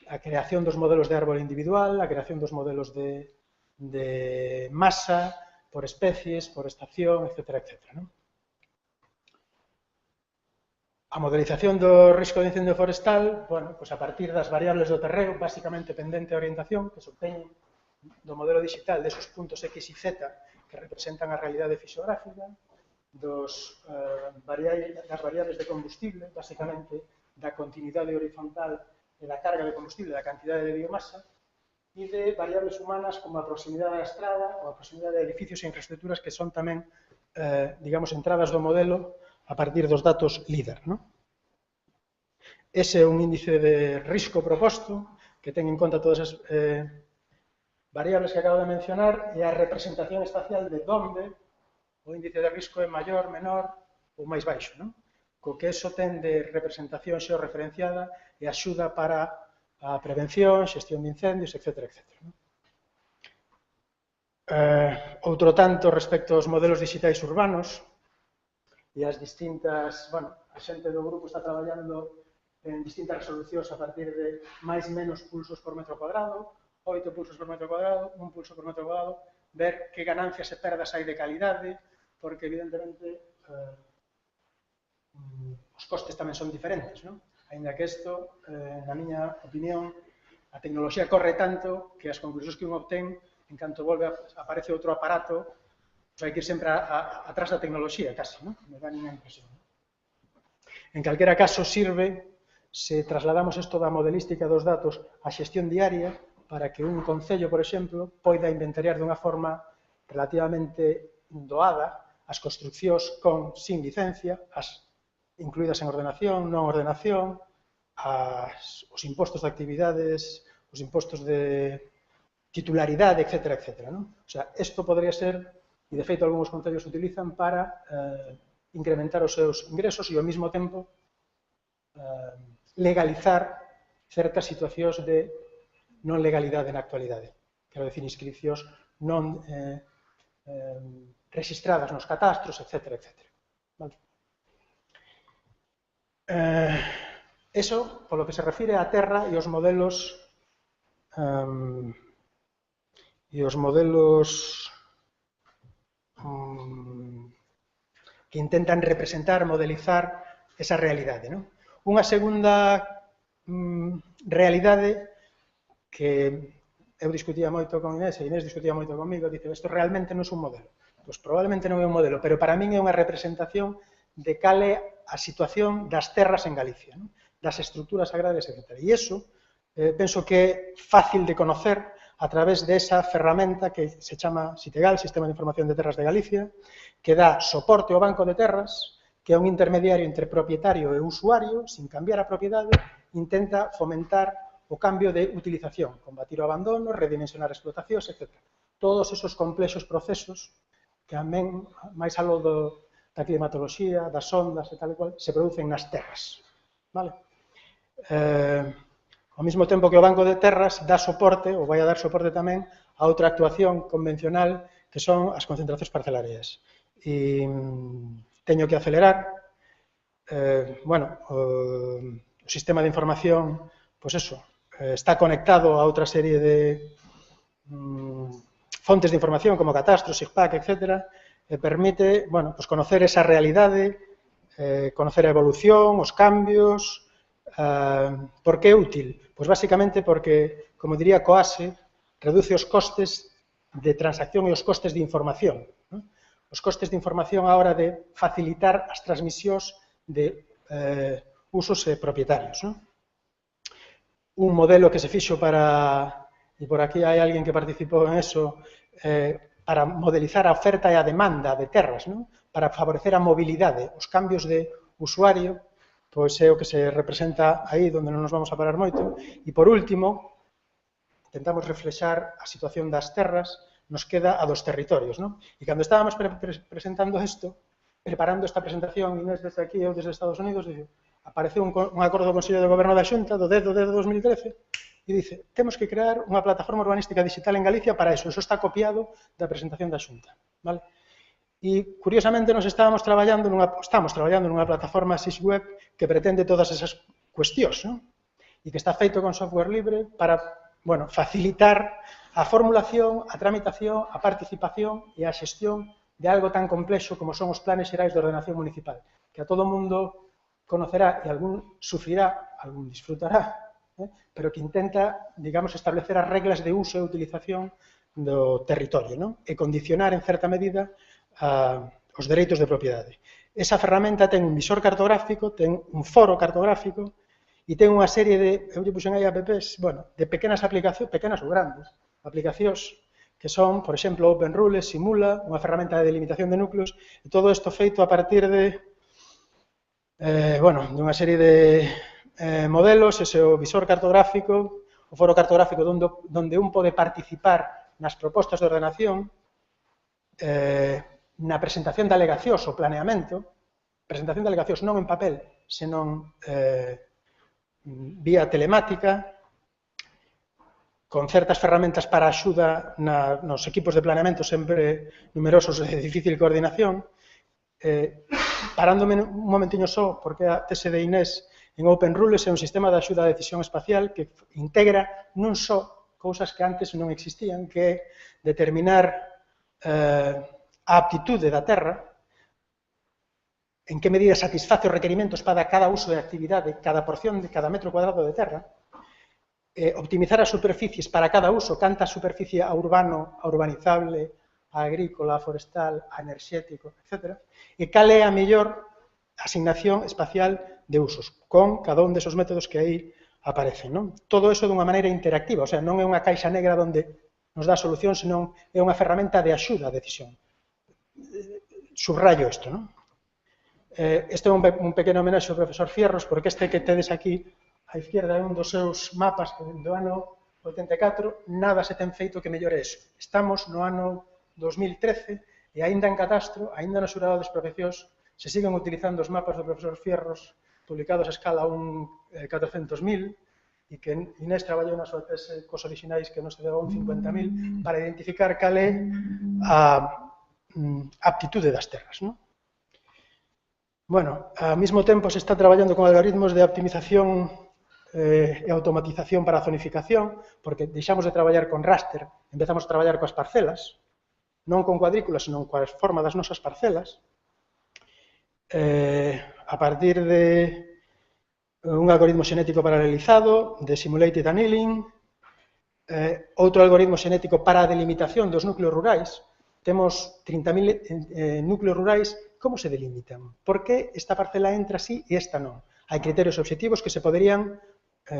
a creación dos modelos de árbol individual, a creación dos modelos de masa, por especies, por estación, etc. A modelización do risco de incendio forestal, bueno, pois a partir das variables do terreo, basicamente pendente a orientación, que se obteñen do modelo digital desos puntos X e Z que representan a realidade fisiográfica, das variables de combustible, basicamente da continuidade horizontal e da carga de combustible, da cantidade de biomasa, e de variables humanas como a proximidade da estrada ou a proximidade de edificios e infraestructuras que son tamén, digamos, entradas do modelo a partir dos datos LIDAR. Ese é un índice de risco proposto que ten en conta todas as variables que acabo de mencionar e a representación espacial de onde o índice de risco é maior, menor ou máis baixo. Co que eso ten de representación xeorreferenciada e axuda para a prevención, xestión de incendios, etc. Outro tanto respecto aos modelos digitais urbanos e as distintas, bueno, a xente do grupo está traballando en distintas resolucións a partir de máis menos pulsos por metro cuadrado, 8 pulsos por metro cuadrado, 1 pulso por metro cuadrado, ver que ganancias e perdas hai de calidade, porque evidentemente os os costes tamén son diferentes, non? Ainda que isto, na miña opinión, a tecnoloxía corre tanto que as conclusións que un obtén, en canto volve aparece outro aparato, hai que ir sempre atrás da tecnoloxía, casi, non? Me dá a impresión. En calquera caso, sirve se trasladamos isto da modelística dos datos á xestión diaria para que un concello, por exemplo, poida inventariar dunha forma relativamente doada as construccións sin licencia, as incluídas en ordenación, non ordenación, os impostos de actividades, os impostos de titularidade, etc. O sea, isto podría ser, e de feito algúns concellos utilizan para incrementar os seus ingresos e ao mesmo tempo legalizar certas situacións de non legalidade na actualidade. Quero dicir, inscripcións non registradas nos catastros, etc. Eso, polo que se refire á terra e os modelos que intentan representar, modelizar esa realidade. Unha segunda realidade que eu discutía moito con Inés e Inés discutía moito comigo, dice, isto realmente non é un modelo. Pois probablemente non é un modelo, pero para min é unha representación de cal é a situación das terras en Galicia, das estruturas agrarias, etc. E iso penso que é fácil de conocer a través desa ferramenta que se chama Sitegal, Sistema de Información de Terras de Galicia, que dá soporte ao Banco de Terras, que é un intermediario entre propietario e usuario, sin cambiar a propiedade, intenta fomentar o cambio de utilización, combatir o abandono, redimensionar explotacións, etc. Todos esos complexos procesos que tamén, máis aló da climatoloxía, das ondas e tal e cual, se producen nas terras. Ao mesmo tempo que o Banco de Terras dá soporte, ou vai a dar soporte tamén, a outra actuación convencional que son as concentracións parcelarias. E teño que acelerar. O sistema de información, pois eso, está conectado a outra serie de fontes de información como catastros, SIGPAC, etc., e permite conocer esa realidade, conocer a evolución, os cambios. Por que é útil? Pois basicamente porque, como diría Coase, reduce os costes de transacción e os costes de información. Os costes de información á hora de facilitar as transmisións de usos propietarios. Un modelo que se fixo para, e por aquí hai alguén que participou en eso, para modelizar a oferta e a demanda de terras, para favorecer a mobilidade, os cambios de usuario, pois é o que se representa aí, onde non nos vamos a parar moito. E por último, intentamos reflexar a situación das terras, nos queda a dos territorios. E cando estábamos presentando isto, preparando esta presentación, Inés desde aquí ou desde Estados Unidos, apareceu un acordo do Consello de Goberno da Xunta do 10 de 2013 e dice, temos que crear unha plataforma urbanística digital en Galicia para eso. Eso está copiado da presentación da Xunta. E, curiosamente, nos estamos traballando nunha plataforma SysWeb que pretende todas esas cuestións e que está feito con software libre para facilitar a formulación, a tramitación, a participación e a xestión de algo tan complexo como son os planes xerais de ordenación municipal, que a todo mundo conocerá e algún sufrirá, algún disfrutará, pero que intenta, digamos, establecer as reglas de uso e utilización do territorio e condicionar, en certa medida, os dereitos de propiedade. Esa ferramenta ten un visor cartográfico, ten un foro cartográfico e ten unha serie de, eu lle puxen aí apps, de pequenas aplicacións, pequenas ou grandes, aplicacións que son, por exemplo, OpenRules, Simula, unha ferramenta de delimitación de núcleos, e todo isto feito a partir de dunha serie de modelos, ese o visor cartográfico, o foro cartográfico onde un pode participar nas propostas de ordenación, na presentación de alegacións ou planeamento, presentación de alegacións non en papel, senón vía telemática, con certas ferramentas para axuda nos equipos de planeamento sempre numerosos e de difícil coordinación. Parándome un momentiño só, porque a tese de Inés en OpenRules é un sistema de axuda a decisión espacial que integra non só cousas que antes non existían, que é determinar a aptitude da terra, en que medida satisface os requerimentos para cada uso de actividade, cada porción de cada metro cuadrado de terra, optimizar as superficies para cada uso, canta superficie a urbano, a urbanizable, a agrícola, a forestal, a enerxético, etc. E cal é a mellor asignación espacial de usos, con cada un desos métodos que aí aparecen, non? Todo eso dunha maneira interactiva, o sea, non é unha caixa negra onde nos dá solución, senón é unha ferramenta de axuda a decisión. Subrayo isto, non? Este é un pequeno homenaxe ao profesor Fierros, porque este que tedes aquí á izquierda é un dos seus mapas do ano 84, nada se ten feito que mellore eso. Estamos no ano 2013 e aínda en catastro, aínda no xurado de expropiacións, se siguen utilizando os mapas do profesor Fierros publicados a escala 400.000 e que Inés traballou na súa tese cos orixinais que non se deu 50.000 para identificar cal é a aptitude das terras, non? Bueno, ao mesmo tempo se está traballando con algoritmos de optimización e automatización para a zonificación, porque deixamos de traballar con raster, empezamos a traballar coas parcelas, non con cuadrículas, senón coa forma das nosas parcelas, a partir de un algoritmo xenético paralelizado, de simulated annealing, outro algoritmo xenético para a delimitación dos núcleos rurais. Temos 30.000 núcleos rurais. Como se delimitan? Por que esta parcela entra así e esta non? Hai criterios obxectivos que se poderían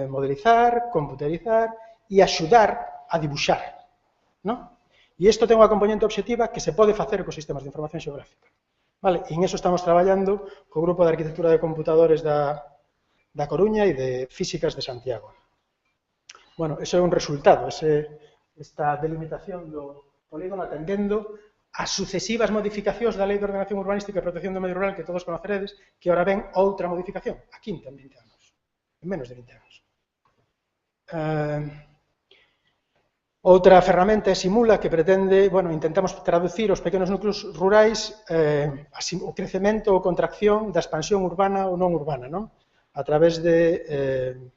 modelizar, computerizar e axudar a dibuixar, non? E isto ten unha componente obxectiva que se pode facer con sistemas de información xeográfica. Vale? E en eso estamos traballando co grupo de arquitectura de computadores da Coruña e de físicas de Santiago. Bueno, ese é un resultado, esta delimitación do polígono atendendo as sucesivas modificacións da Lei de Ordenación Urbanística e Protección do Medio Rural que todos conoceredes, que ahora ven outra modificación, a quinta en 20 anos, en menos de 20 anos. Outra ferramenta é Simula, que pretende, bueno, intentamos traducir os pequenos núcleos rurais o crecemento ou contracción da expansión urbana ou non urbana, non? A través de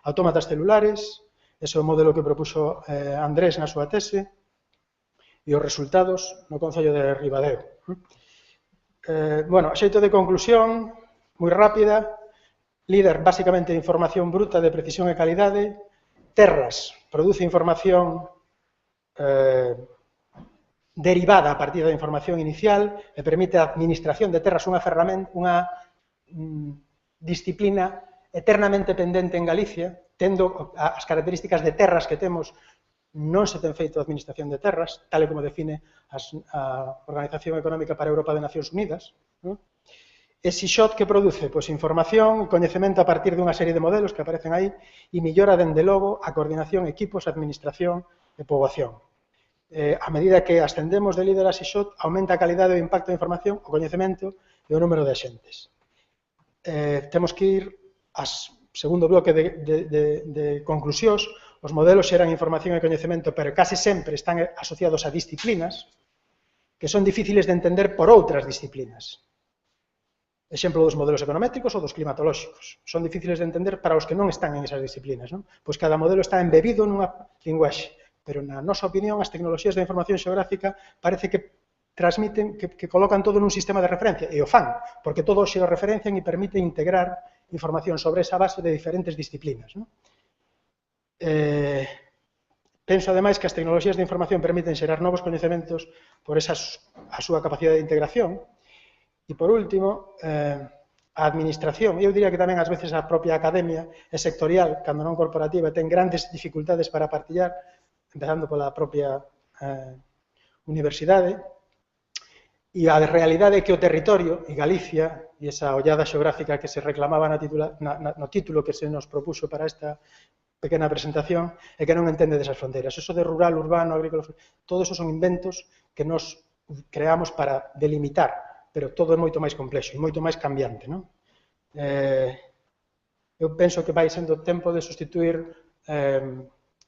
autómatas celulares, ese é o modelo que propuxo Andrés na súa tese, e os resultados no Concello de Ribadeo. Bueno, a xeito de conclusión, moi rápida, líder basicamente de información bruta de precisión e calidade, terras produce información derivada a partir da información inicial e permite a administración de terras unha ferramenta, unha disciplina eternamente pendente en Galicia, tendo as características de terras que temos. Non se ten feito a administración de terras, tal e como define a Organización Económica para a Europa de Nacións Unidas. E SIXOT que produce? Pois información e coñecemento a partir dunha serie de modelos que aparecen aí e millora, dende logo, a coordinación, equipos, administración e poboación. A medida que ascendemos de líder a SIXOT, aumenta a calidade e o impacto da información, o coñecemento e o número de axentes. Temos que ir ao segundo bloque de conclusións. Os modelos xeran información e coñecemento, pero case sempre están asociados a disciplinas que son difíciles de entender por outras disciplinas. Exemplo dos modelos econométricos ou dos climatolóxicos. Son difíciles de entender para os que non están en esas disciplinas, non? Pois cada modelo está embebido nunha linguaxe, pero na nosa opinión as tecnoloxías de información xeográfica parece que transmiten, que colocan todo nun sistema de referencia, e o fan, porque todo se o referencian e permite integrar información sobre esa base de diferentes disciplinas, non? Penso, ademais, que as tecnoloxías de información permiten xerar novos coñecementos por a súa capacidade de integración. E, por último, a administración. Eu diría que tamén, ás veces, a propia academia é sectorial, cando non corporativa, ten grandes dificultades para partillar, empezando pola propia universidade. E a realidade é que o territorio, e Galicia, e esa ollada xeográfica que se reclamaba no título que se nos propuxo para esta pequena presentación, é que non entende desas fronteiras. Eso de rural, urbano, agrícola, todo eso son inventos que nos creamos para delimitar, pero todo é moito máis complexo e moito máis cambiante, non? Eu penso que vai sendo tempo de sustituir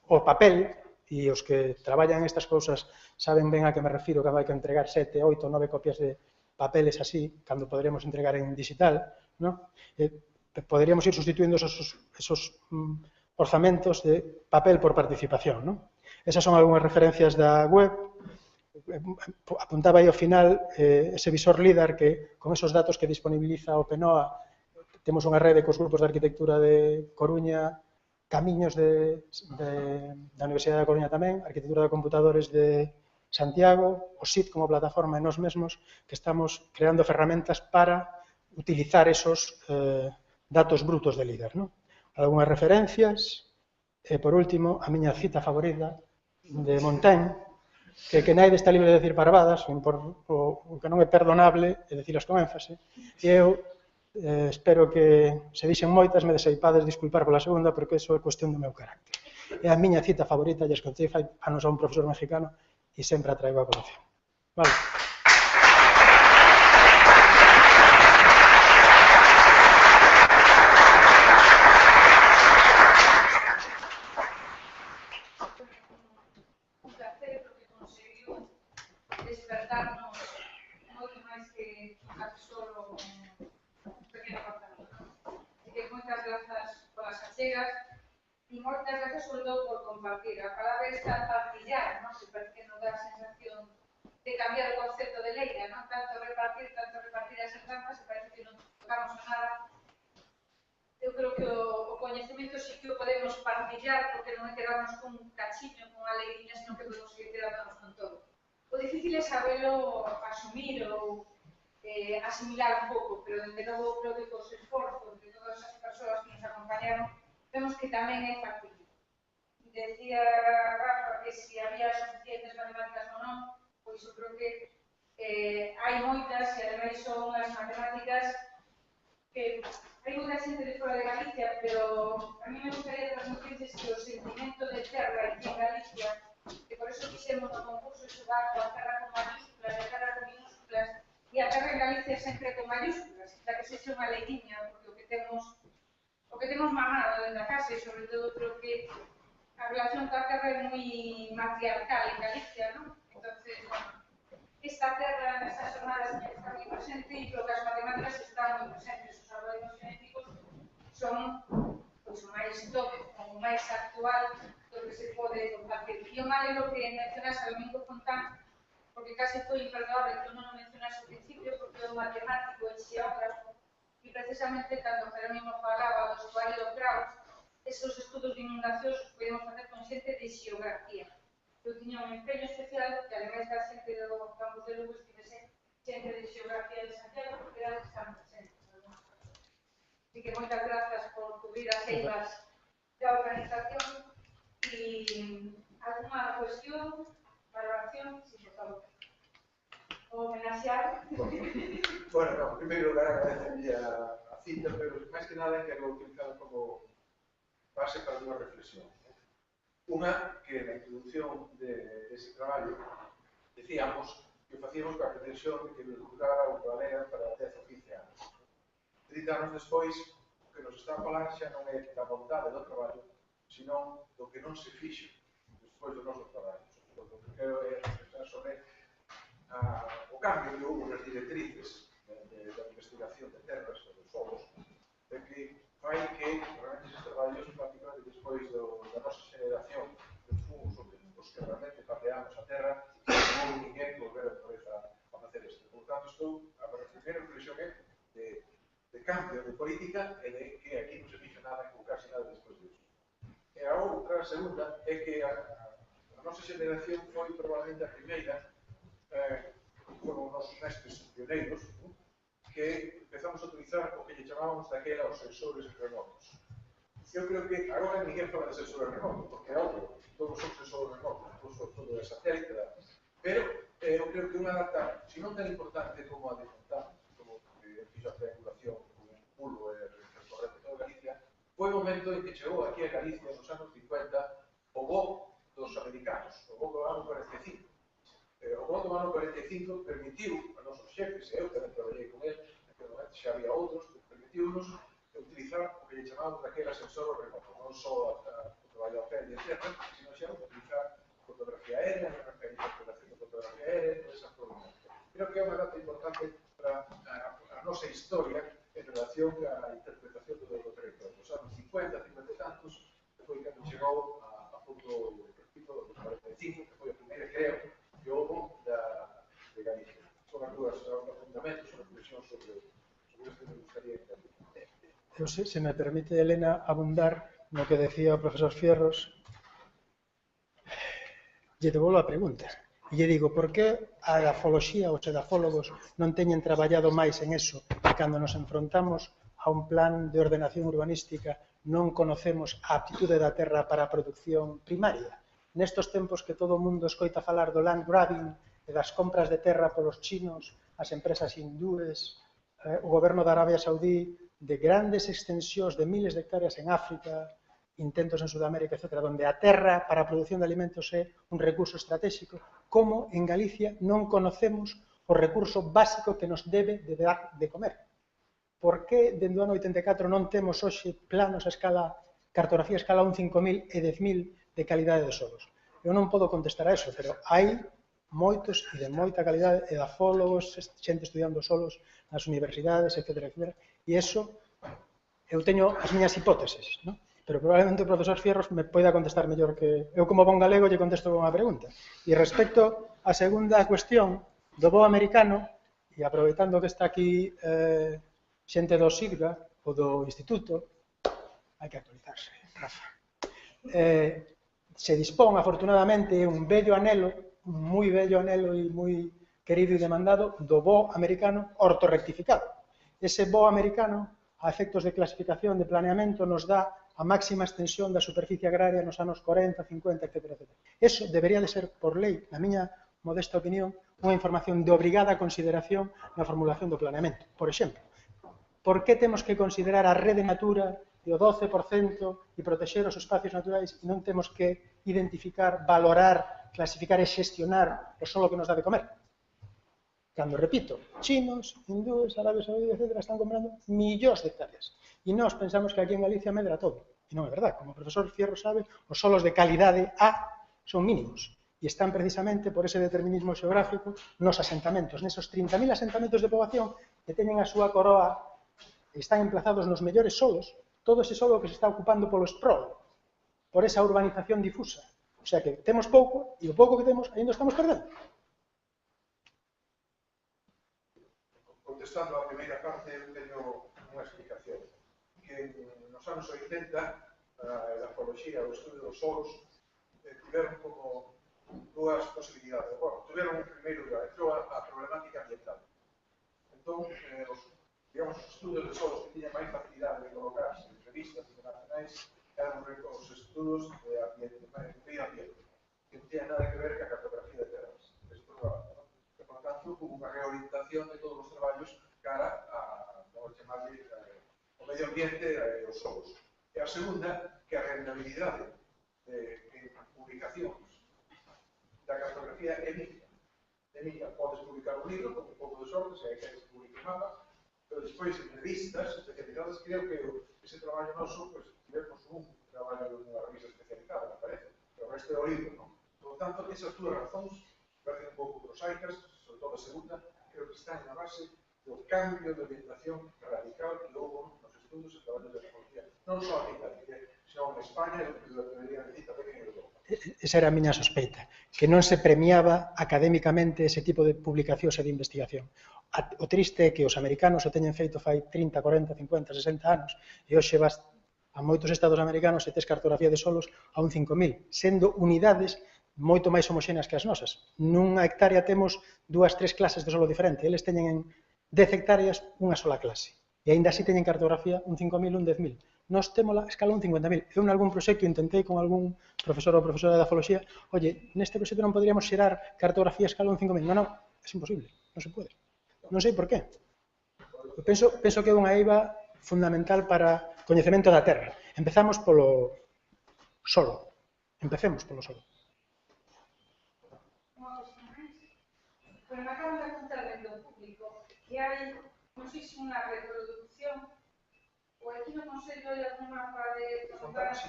o papel, e os que traballan estas cousas saben ben a que me refiro, cando hai que entregar 7, 8, 9 copias de papeles así, cando poderemos entregar en digital, non? Poderíamos ir sustituindo esos orzamentos de papel por participación, non? Esas son algunhas referencias da web. apuntaba aí ao final ese visor LIDAR que con esos datos que disponibiliza o PENOA temos unha rede cos grupos de arquitectura de Coruña, Camiños da Universidade da Coruña tamén, Arquitectura de Computadores de Santiago, o SIT como plataforma e nós mesmos que estamos creando ferramentas para utilizar esos datos brutos de LIDAR. Algúnas referencias e, por último, a miña cita favorita de Montaigne, que naide está libre de decir parvadas, o que non é perdonable é dicilas con énfase, e eu espero que se dixen moitas me deseipades disculpar pola segunda porque iso é cuestión do meu carácter. É a miña cita favorita, lles contei fai anos a un profesor mexicano e sempre a traigo a colación. Vale. Un placer porque conseguiu despertarnos moito máis que solo un pequeno apartamento. Así que moitas grazas polas achegas e moitas grazas sobre todo por compartir. A palabra está partillar, non? Que parece que nos dá a sensación de cambiar o concepto de leira, non? Tanto repartir as entramas, e parece que non tocamos nada. Eu creo que o coñecemento sí que o podemos partillar porque non é quedarnos con un cachiño, con unha leiriña, senón que podemos ir quedarnos con todo. O difícil é sabelo asumir ou asimilar un pouco, pero desde logo creo que cos esforzos de todas as persoas que nos acompañaron vemos que tamén é factible. Decía Rafa que se había suficientes matemáticas ou non, pois eu creo que hai moitas e ademais son as matemáticas que hai moita xente de fora de Galicia, pero a mí me gustaría transmitirles que o sentimento de terra aquí en Galicia, que por eso fixemos o concurso xogar coa terra con mayúsculas e a terra con minúsculas, e a terra en Galicia sempre con mayúsculas, para que sexa unha leiriña, porque o que temos mamado dentro da casa, e sobre todo creo que a relación coa terra é moi matriarcal en Galicia, non? Entonces, bueno, esta terra nestas jornadas que está moi presente e creo que as matemáticas están moi presentes. Os algoritmos genéticos son pois, o máis top, o máis actual do que se pode compartir. E eu me alegro que mencionas a Domingo Fontán, porque case foi imperdoable que uno non mencionase ao principio, porque é un matemático e xeógrafo, e precisamente cando Jerónimo falaba do estuario do Kraus, esos estudos de inundacións os podemos facer con xente de xeografía. Eu tiña un empeño especial que, ademais da xente do campus de Lugo, estivese xente de xeografía de Santiago, porque era que están presentes. Así que moitas grazas por cubrir as eiras da organización e alguna cuestión, valoración, si por favor. O homenaxear. Bueno, no, en primeiro lugar agradecería a cita, pero máis que nada quero utilizar como base para unha reflexión. Unha que na introducción dese traballo decíamos que o facíamos coa pretensión de que nos durara o planeta para 10 ou 15 anos. 30 anos despois, o que nos está a falar xa non é da vontade do traballo, senón do que non se fixo despois do noso traballo. O que quero é reflexionar sobre o cambio que houve nas directrices da investigación de terras e dos solos, de que fai que realmente estes traballos prácticamente despois da nosa xeración dos fungos sobre os que realmente pateamos a terra, non hai ninguén volver outra vez a facer isto. Por tanto, estou a primeira reflexión de cambio de política e de que aquí non se fixa nada ou casi nada despois disso. E a outra, a segunda, é que a nosa xeración foi probablemente a primeira, foron os nosos mestres pioneiros, que empezamos a utilizar o que lle chamábamos daquela os sensores remotos. Eu creo que agora ninguén fala de sensores remotos, porque é obvio, todos son sensores remotos, todo é satélite, pero eu creo que unha data, se non tan importante como a de Fontán, como que fixo a triangulación con un pulo e recorrente toda Galicia, foi o momento en que chegou aquí a Galicia nos anos 50 o bo dos americanos, o bo do ano 45. O bo do ano 45 permitiu a nosos xefes, e eu tamén traballei con ele, naquele momento xa había outros, permitiu-nos utilizar o que lle chamamos daquela sensor remoto, non só o traballo a pele e terra, sino xa utilizar fotografía aérea, a interpretación de fotografía aérea, toda esa forma. Creo que é unha data importante para a nosa historia en relación á interpretación do territorio. Os anos 50, 50 e tantos, foi cando chegou a punto do 45, que foi a primeira, creo, que houve Se me permite, Elena, abundar no que decía o profesor Fierros, lle devolvo a pregunta. E lle digo, por que a edafoloxía, os edafólogos, non teñen traballado máis en eso? E cando nos enfrontamos a un plan de ordenación urbanística non conocemos a aptitude da terra para a produción primaria. Nestos tempos que todo o mundo escoita falar do land grabbing e das compras de terra polos chinos, as empresas hindúes, o goberno da Arabia Saudí, de grandes extensións de miles de hectáreas en África, intentos en Sudamérica, etc., donde a terra para a produción de alimentos é un recurso estratégico, como en Galicia non conocemos o recurso básico que nos debe de dar de comer. Por que, dende o ano 84, non temos hoxe planos a escala, cartografía a escala 1.5000 e 10.000 de calidade de solos? Eu non podo contestar a eso, pero hai moitos e de moita calidade, edafólogos, xente estudiando solos nas universidades, etc., etc. E iso, eu teño as miñas hipótesis, non? Pero probablemente o profesor Fierros me poida contestar mellor que... Eu, como bon galego, lle contesto con unha pregunta. E respecto á segunda cuestión do bo americano, e aproveitando que está aquí xente do SIDGA, ou do Instituto, hai que actualizarse, Rafa. Se dispón, afortunadamente, un bello anhelo, un moi bello anhelo e moi querido e demandado, do bo americano ortorrectificado. Ese bo americano, a efectos de clasificación, de planeamento, nos dá a máxima extensión da superficie agraria nos anos 40, 50, etc. Eso debería de ser, por lei, na miña modesta opinión, unha información de obrigada consideración na formulación do planeamento. Por exemplo, por que temos que considerar a rede natura e o 12% e protexer os espacios naturais e non temos que identificar, valorar, clasificar e xestionar o solo que nos dá de comer? Cando, repito, chinos, hindúes, Arabia Saudí, etc., están comprando millóns de hectáreas. E nós pensamos que aquí en Galicia medra todo. E non é verdad. Como o profesor Fierro sabe, os solos de calidade A son mínimos. E están precisamente por ese determinismo xeográfico nos asentamentos, nesos 30.000 asentamentos de poboación que teñen a súa coroa e están emplazados nos mellores solos, todo ese solo que se está ocupando polo sprawl, por esa urbanización difusa. O sea que temos pouco e o pouco que temos ainda estamos perdendo. Contestando a primeira parte, eu teño unha explicación. Que nos anos 80, a edafoloxía, o estudio dos solos, tiveron como dúas posibilidades. Bueno, tiveron un primeiro lugar, entrou a problemática ambiental. Entón, digamos, os estudos de solos que tiñan máis facilidade de colocarse en revistas internacionais eran os estudos de ambiente, medio ambiente, que non tiñan nada que ver ca cartografía de terras. E, por tanto, hubo unha reorientación de todos os traballos cara a, vamos a chamarle, o medio ambiente e os solos. E a segunda, que a rentabilidade de publicacións da cartografía é mínima. É mínima. Podes publicar un libro, con un pouco de sorte, se hai que se publique mapa, pero despois en revistas especializadas, creo que ese traballo noso, pues, tivemos un traballo nunha revista especializada, me parece, pero o resto é o libro, non? Por lo tanto, esas dúas razóns parecen un pouco prosaicas, sobre todo a segunda, creo que están na base do cambio de orientación radical que houve nos estudos e traballos de ecología. Non só aquí en Galicia, senón en España, e debería decir tamén en Europa. Esa era a miña sospeita, que non se premiaba académicamente ese tipo de publicacións e de investigación. O triste é que os americanos o teñen feito fai 30, 40, 50, 60 anos e hoxe vas a moitos estados americanos e tes cartografía de solos a un 5.000, sendo unidades moito máis homoxéneas que as nosas. Nunha hectárea temos 2, 3 clases de solo diferente. Eles teñen en 10 hectáreas unha sola clase. E aínda así teñen cartografía un 5.000, un 10.000. Nós temos a escala un 50.000. Eu, en algún proxecto, intentei con algún profesor ou profesora de edafoloxía, oye, neste proxecto non podríamos xerar cartografía a escala un 5.000. Non, é imposible, non se pode. Non sei por qué. Eu penso que é unha eiva fundamental para o coñecemento da terra. Empezamos polo solo. Empecemos polo solo. Pero me acaban de contar dentro do público que hai, non sei se unha reproducción, ou aquí no Consello hai algún mapa de...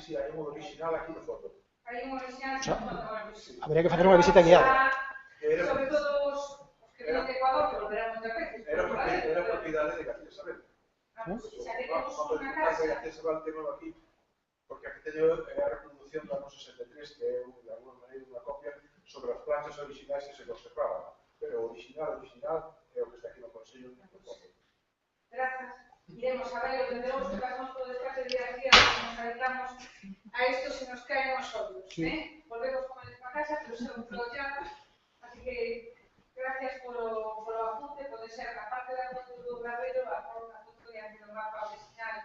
Sí, hai un original aquí no foto. Hai un original aquí no foto. Habría que facer unha visita guiada. Sobre todo os que vienen de Ecuador, que volverán moitas veces. Era propiedade de García Sabel. Xa que temos unha casa. García Sabel tenho aquí, porque aquí teño a reproducción do ano 63, que é, de alguma maneira, unha copia sobre as planchas originais que se conservaban. Pero o original é o que está aquí no Consello. Gracias. iremos a ver, desde logo, que pasamos por descanso de días nos dedicamos a isto se nos caen os ollos, volvemos como les para casa, pero se un flollado, así que gracias polo apunte, pode ser a parte da foto do Barreiro, a foto diante do mapa original,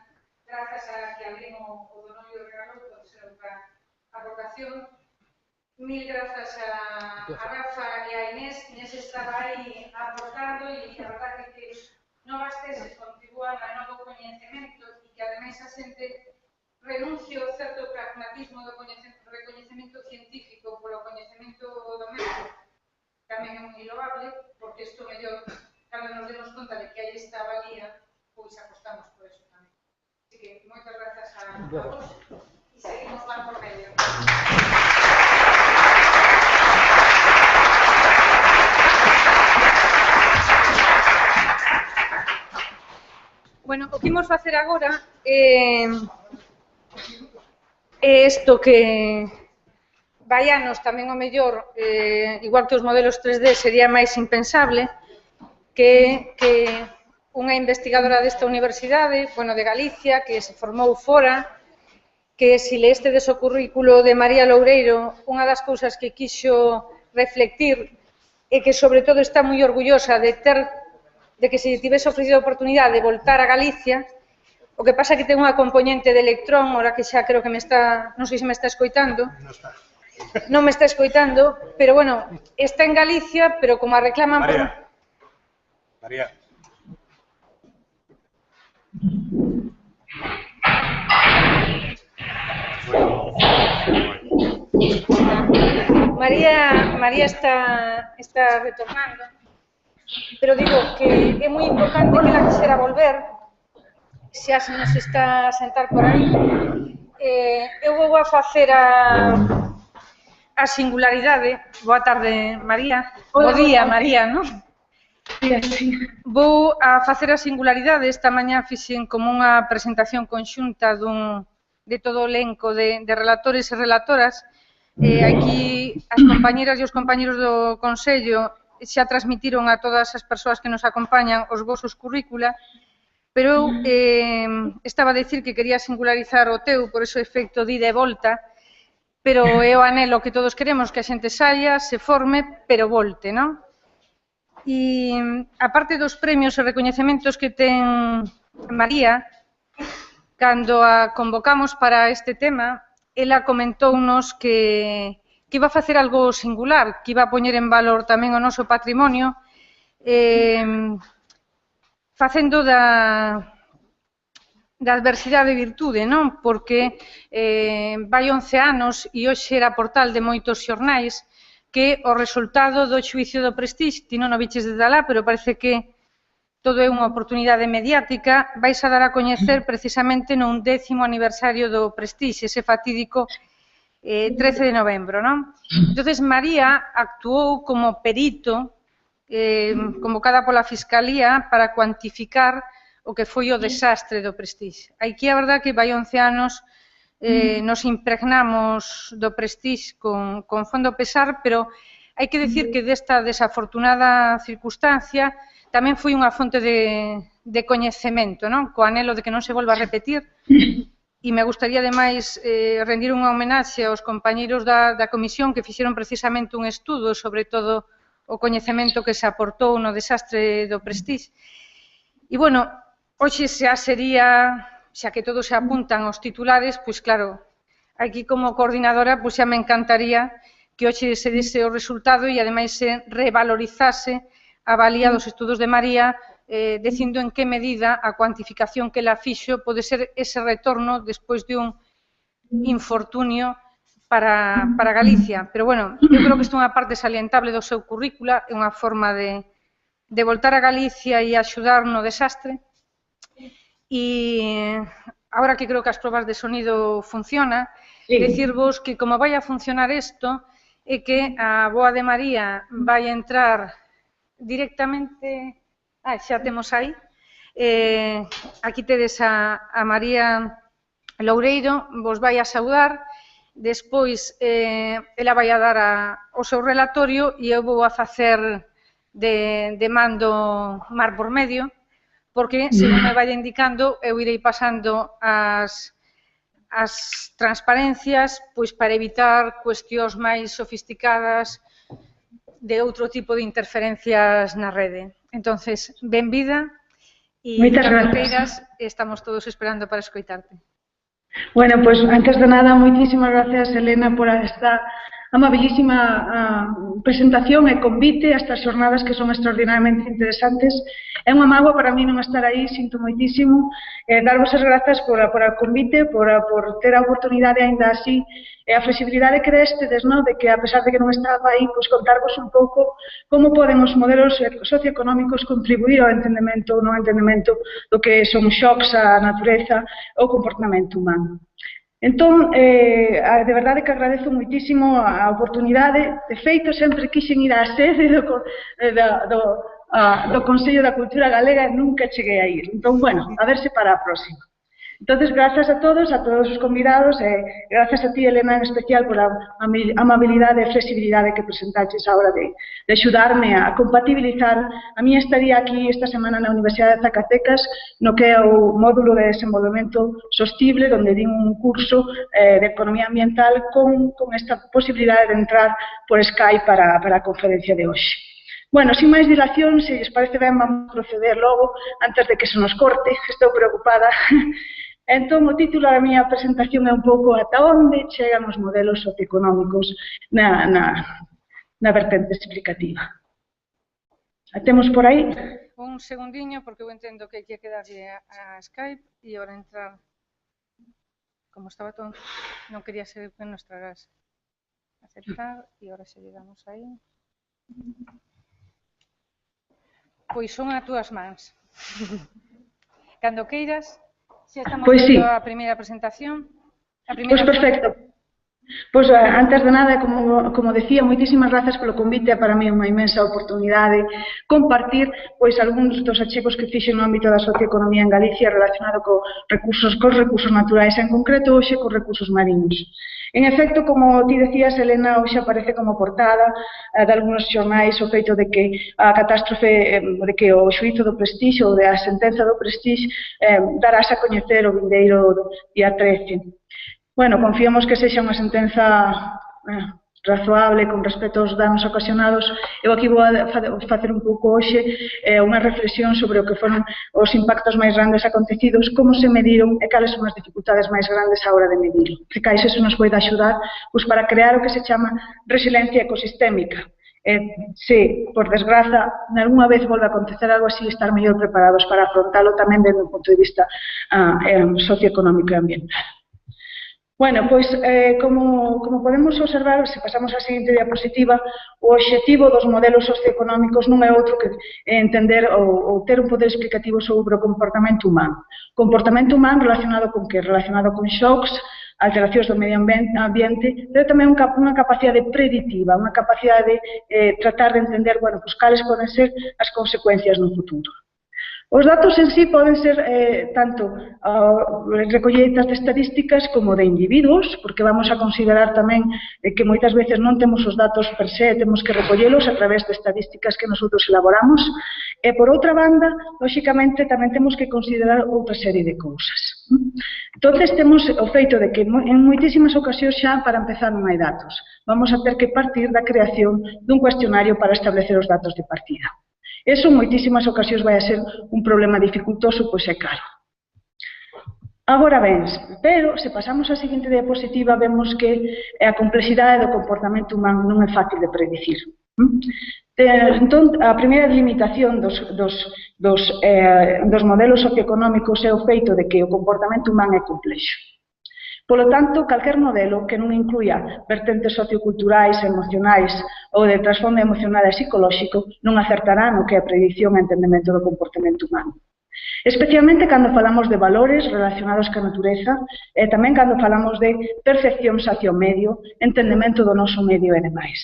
grazas a que alguén o Donorio regalou, pode ser outra aportación. Mil grazas a Rafa e a Inés. Inés estaba aí aportando e a verdade é que novas teses contribúan a novo coñecemento e que ademais a xente renuncie ao certo pragmatismo do recoñecemento científico polo coñecemento doméstico. Tamén é moi loable, porque isto mellor, cando nos demos conta de que aí está a valía, pois apostamos por eso tamén. Así que moitas grazas a vos e seguimos lá por medio. Bueno, o que imos facer agora é isto que vai anos tamén o mellor, igual que os modelos 3D sería máis impensable, que unha investigadora desta universidade, bueno, de Galicia, que se formou fora, que se leestes o currículo de María Loureiro, unha das cousas que quixo reflectir e que sobre todo está moi orgullosa de que se tivese ofrecido a oportunidade de voltar a Galicia. O que pasa é que ten unha componente de electrón, ora que xa creo que me está, non sei se me está escoitando. Non me está escoitando, pero bueno, está en Galicia, pero como a reclaman... María. María está retornando, pero digo que é moi importante que ela quixera volver, xa se nos está a sentar por aí. Eu vou a facer a singularidade. Boa tarde, María. Bo día, María, non? Vou a facer a singularidade. Esta mañá fixen como unha presentación conxunta de todo o elenco de relatores e relatoras. Aquí as compañeras e os compañeros do Consello xa transmitiron a todas as persoas que nos acompañan os vosos currícula, pero estaba a decir que quería singularizar o teu, por ese efecto de ida e volta, pero é o anhelo que todos queremos, que a xente saia, se forme, pero volte, non? E a parte dos premios e recoñecementos que ten María, cando a convocamos para este tema, ela comentounos que iba a facer algo singular, que iba a poñer en valor tamén o noso patrimonio, facendo da adversidade virtude, non? Porque vai 11 anos e hoxe era portal de moitos xornais que o resultado do xuicio do Prestige, ti non o viches desde alá, pero parece que todo é unha oportunidade mediática, vais a dar a coñecer precisamente nun 10º aniversario do Prestige, ese fatídico 13 de novembro, non? Entonces, María actuou como perito convocada pola Fiscalía para cuantificar o que foi o desastre do Prestige. Aquí a verdade que vai 11 anos nos impregnamos do Prestige con fondo pesar, pero hai que decir que desta desafortunada circunstancia tamén foi unha fonte de coñecemento, non? Co anhelo de que non se volva a repetir. E me gustaría, ademais, rendir unha homenaxe aos compañeiros da comisión que fixeron precisamente un estudo sobre todo o coñecemento que se aportou no desastre do Prestige. E, bueno, hoxe xa sería, xa que todos se apuntan aos titulares, pois claro, aquí como coordinadora, pois xa me encantaría que hoxe se dese o resultado e, ademais, se revalorizase a valía dos estudos de María, dicindo en que medida a cuantificación que ela fixo pode ser ese retorno despois de un infortunio para Galicia. Pero, bueno, eu creo que isto é unha parte salientable do seu currícula, é unha forma de voltar a Galicia e axudar no desastre. E agora que creo que as probas de sonido funciona, decirvos que como vai a funcionar isto é que a boa de María vai entrar directamente... xa temos aí. Aquí tedes a María Loureiro, vos vai a saudar, despois ela vai a dar o seu relatorio e eu vou a facer de mando mar por medio, porque, según me vai indicando, eu irei pasando as transparencias pois para evitar cuestións máis sofisticadas de outro tipo de interferencias na rede. Entonces, benvida e cando queiras, estamos todos esperando para escoitarte. Bueno, pues antes de nada, moitísimas gracias, Elena, por esta amabilísima presentación e convite a estas xornadas que son extraordinariamente interesantes. É unha mágoa para mí non estar aí, sinto moitísimo. Darvos as grazas por o convite, por ter a oportunidade ainda así, e a flexibilidade que destes, de que a pesar de que non estaba aí, pues, contarvos un pouco como poden os modelos socioeconómicos contribuir ao entendemento ou non entendemento do que son shocks á natureza ou comportamento humano. Entón, de verdade que agradezo moitísimo a oportunidade. De feito, sempre quixen ir á sede do Consello da Cultura Galega e nunca cheguei a ir. Entón, bueno, a ver se para a próxima. Entonces, grazas a todos os convidados, e grazas a ti, Elena, en especial, por a amabilidade e flexibilidade que presentaches a hora de axudarme a compatibilizar a miña estadía aquí esta semana na Universidade de Zacatecas, no que é o módulo de desenvolvemento sostible, onde di un curso de economía ambiental con esta posibilidade de entrar por Skype para a conferencia de hoxe. Bueno, sin máis dilación, se lles parece ben, vamos a proceder logo, antes de que se nos corte, estou preocupada. Entón, o título da miña presentación é un pouco ata onde chegan os modelos socioeconómicos na vertente explicativa. A temos por aí? Un segundiño, porque eu entendo que hai que quedarlle a Skype e agora entrar, como estaba todo, non quería ser que nos tragas. Aceptar, e agora se lle damos aí. Pois son as túas mans. Cando queiras. Si estamos vendo a primeira presentación. Pois perfecto. Pois antes de nada, como decía, moitísimas grazas polo convite, para mí é unha imensa oportunidade compartir pois algúns dos achegos que fixen no ámbito da socioeconomía en Galicia relacionado cos recursos naturais, en concreto hoxe cos recursos marinos. En efecto, como ti decías, Elena, hoxe aparece como portada de algúns xornais o feito de que a catástrofe, de que o xuízo do Prestige ou da sentenza do Prestige darás a coñecer o vindeiro día 13. Bueno, confiamos que sexa unha sentenza razoable con respecto aos danos ocasionados. Eu aquí vou facer un pouco hoxe unha reflexión sobre o que foron os impactos máis grandes acontecidos, como se mediron e cales son as dificultades máis grandes á hora de medirlo. Cais eso nos pode axudar para crear o que se chama resiliencia ecosistémica. Se, por desgraza, nalgúna vez volve a acontecer algo así, estar mellor preparados para afrontalo tamén desde un punto de vista socioeconómico e ambiental. Bueno, pois, como podemos observar, se pasamos á seguinte diapositiva, o obxectivo dos modelos socioeconómicos non é outro que entender ou ter un poder explicativo sobre o comportamento humano. Comportamento humano relacionado con que? Relacionado con shocks, alteracións do medio ambiente, pero tamén unha capacidade preditiva, unha capacidade de tratar de entender, bueno, cales poden ser as consecuencias no futuro. Os datos en sí poden ser tanto recolleitas de estadísticas como de individuos, porque vamos a considerar tamén que moitas veces non temos os datos per se, temos que recollelos a través de estadísticas que nosotros elaboramos. E, por outra banda, lóxicamente, tamén temos que considerar outra serie de cousas. Entón, temos o feito de que en moitísimas ocasións xa, para empezar, non hai datos. Vamos a ter que partir da creación dun cuestionario para establecer os datos de partida. Eso en moitísimas ocasións vai a ser un problema dificultoso, pois é caro. Agora ben, pero se pasamos á seguinte diapositiva, vemos que a complexidade do comportamento humano non é fácil de predicir. Entón, a primeira limitación dos modelos socioeconómicos é o feito de que o comportamento humano é complexo. Polo tanto, calquer modelo que non incluya vertentes socioculturais, emocionais ou de trasfondo emocional e psicolóxico non acertará no que é a predicción e entendemento do comportamento humano. Especialmente cando falamos de valores relacionados ca natureza e tamén cando falamos de percepcións hacia o medio, entendemento do noso medio e demais.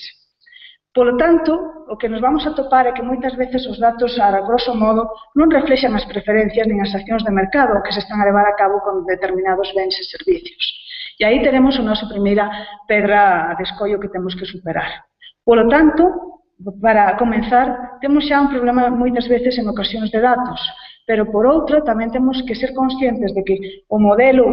Polo tanto, o que nos vamos a topar é que moitas veces os datos, a grosso modo, non reflexan as preferencias nin as accións de mercado que se están a levar a cabo con determinados bens e servicios. E aí teremos a nosa primeira pedra de escollo que temos que superar. Polo tanto, para comenzar, temos xa un problema moitas veces en ocasións de datos. pero por outra tamén temos que ser conscientes de que un modelo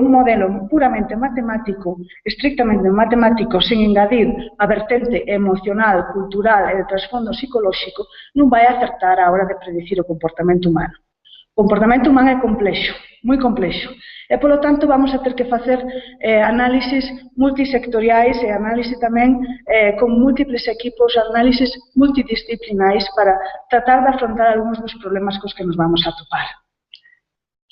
puramente matemático, estrictamente matemático, sen engadir a vertente emocional, cultural e de trasfondo psicolóxico, non vai acertar a hora de predicir o comportamento humano. O comportamento humano é complexo, moi complexo, e, polo tanto, vamos a ter que facer análisis multisectoriais e análisis tamén con múltiples equipos, análisis multidisciplinais para tratar de afrontar algúns dos problemas cos que nos vamos a topar.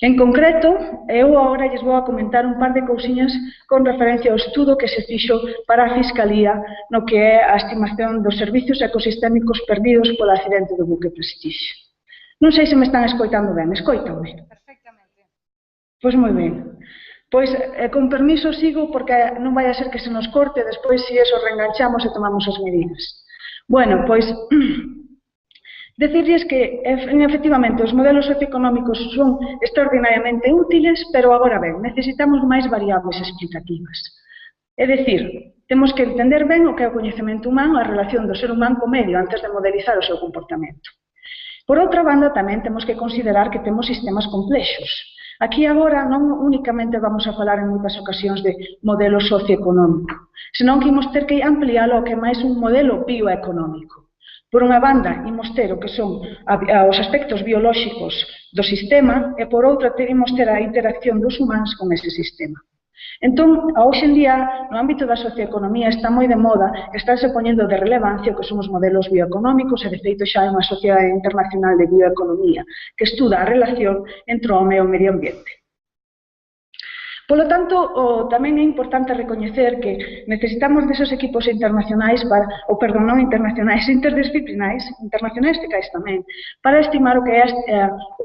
En concreto, eu agora lles vou a comentar un par de cousiñas con referencia ao estudo que se fixo para a Fiscalía no que é a estimación dos servizos ecosistémicos perdidos polo accidente do buque Prestige. Non sei se me están escoitando ben, escoitanme? Perfectamente. Pois moi ben. Pois, con permiso, sigo porque non vai a ser que se nos corte, despois se eso reenganchamos e tomamos as medidas. Bueno, pois, decirles que, efectivamente, os modelos socioeconómicos son extraordinariamente útiles, pero agora ben, necesitamos máis variables explicativas. É dicir, temos que entender ben o que é o coñecemento humano, a relación do ser humano co medio, antes de modelizar o seu comportamento. Por outra banda, tamén temos que considerar que temos sistemas complexos. Aquí agora non únicamente vamos a falar en moitas ocasións de modelo socioeconómico, senón que imos ter que ampliálo ao que é máis un modelo bioeconómico. Por unha banda, imos ter o que son os aspectos biolóxicos do sistema e por outra, imos ter a interacción dos humanos con ese sistema. Entón, hoxe en día, no ámbito da socioeconomía está moi de moda, estáse poñendo de relevancia o que son os modelos bioeconómicos e, de feito, xa hai unha sociedade internacional de bioeconomía que estuda a relación entre o home e o medio ambiente. Polo tanto, tamén é importante recoñecer que necesitamos desos equipos internacionais non internacionais, interdisciplinais, internacionais e cais tamén, para estimar o que é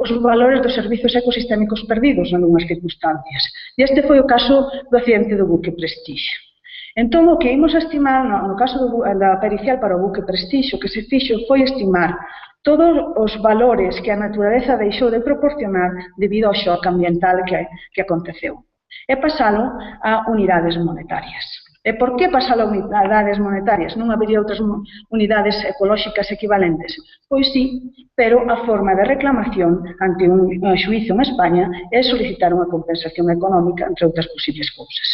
os valores dos servizos ecosistémicos perdidos en algunhas circunstancias. E este foi o caso do accidente do buque Prestige. Entón, o que imos a estimar, no caso da pericial para o buque Prestige, o que se fixo foi estimar todos os valores que a naturaleza deixou de proporcionar debido ao shock ambiental que aconteceu. E pasalo a unidades monetarias. E por que pasalo a unidades monetarias? Non habería outras unidades ecolóxicas equivalentes? Pois sí, pero a forma de reclamación ante un xuízo en España é solicitar unha compensación económica, entre outras posibles cousas.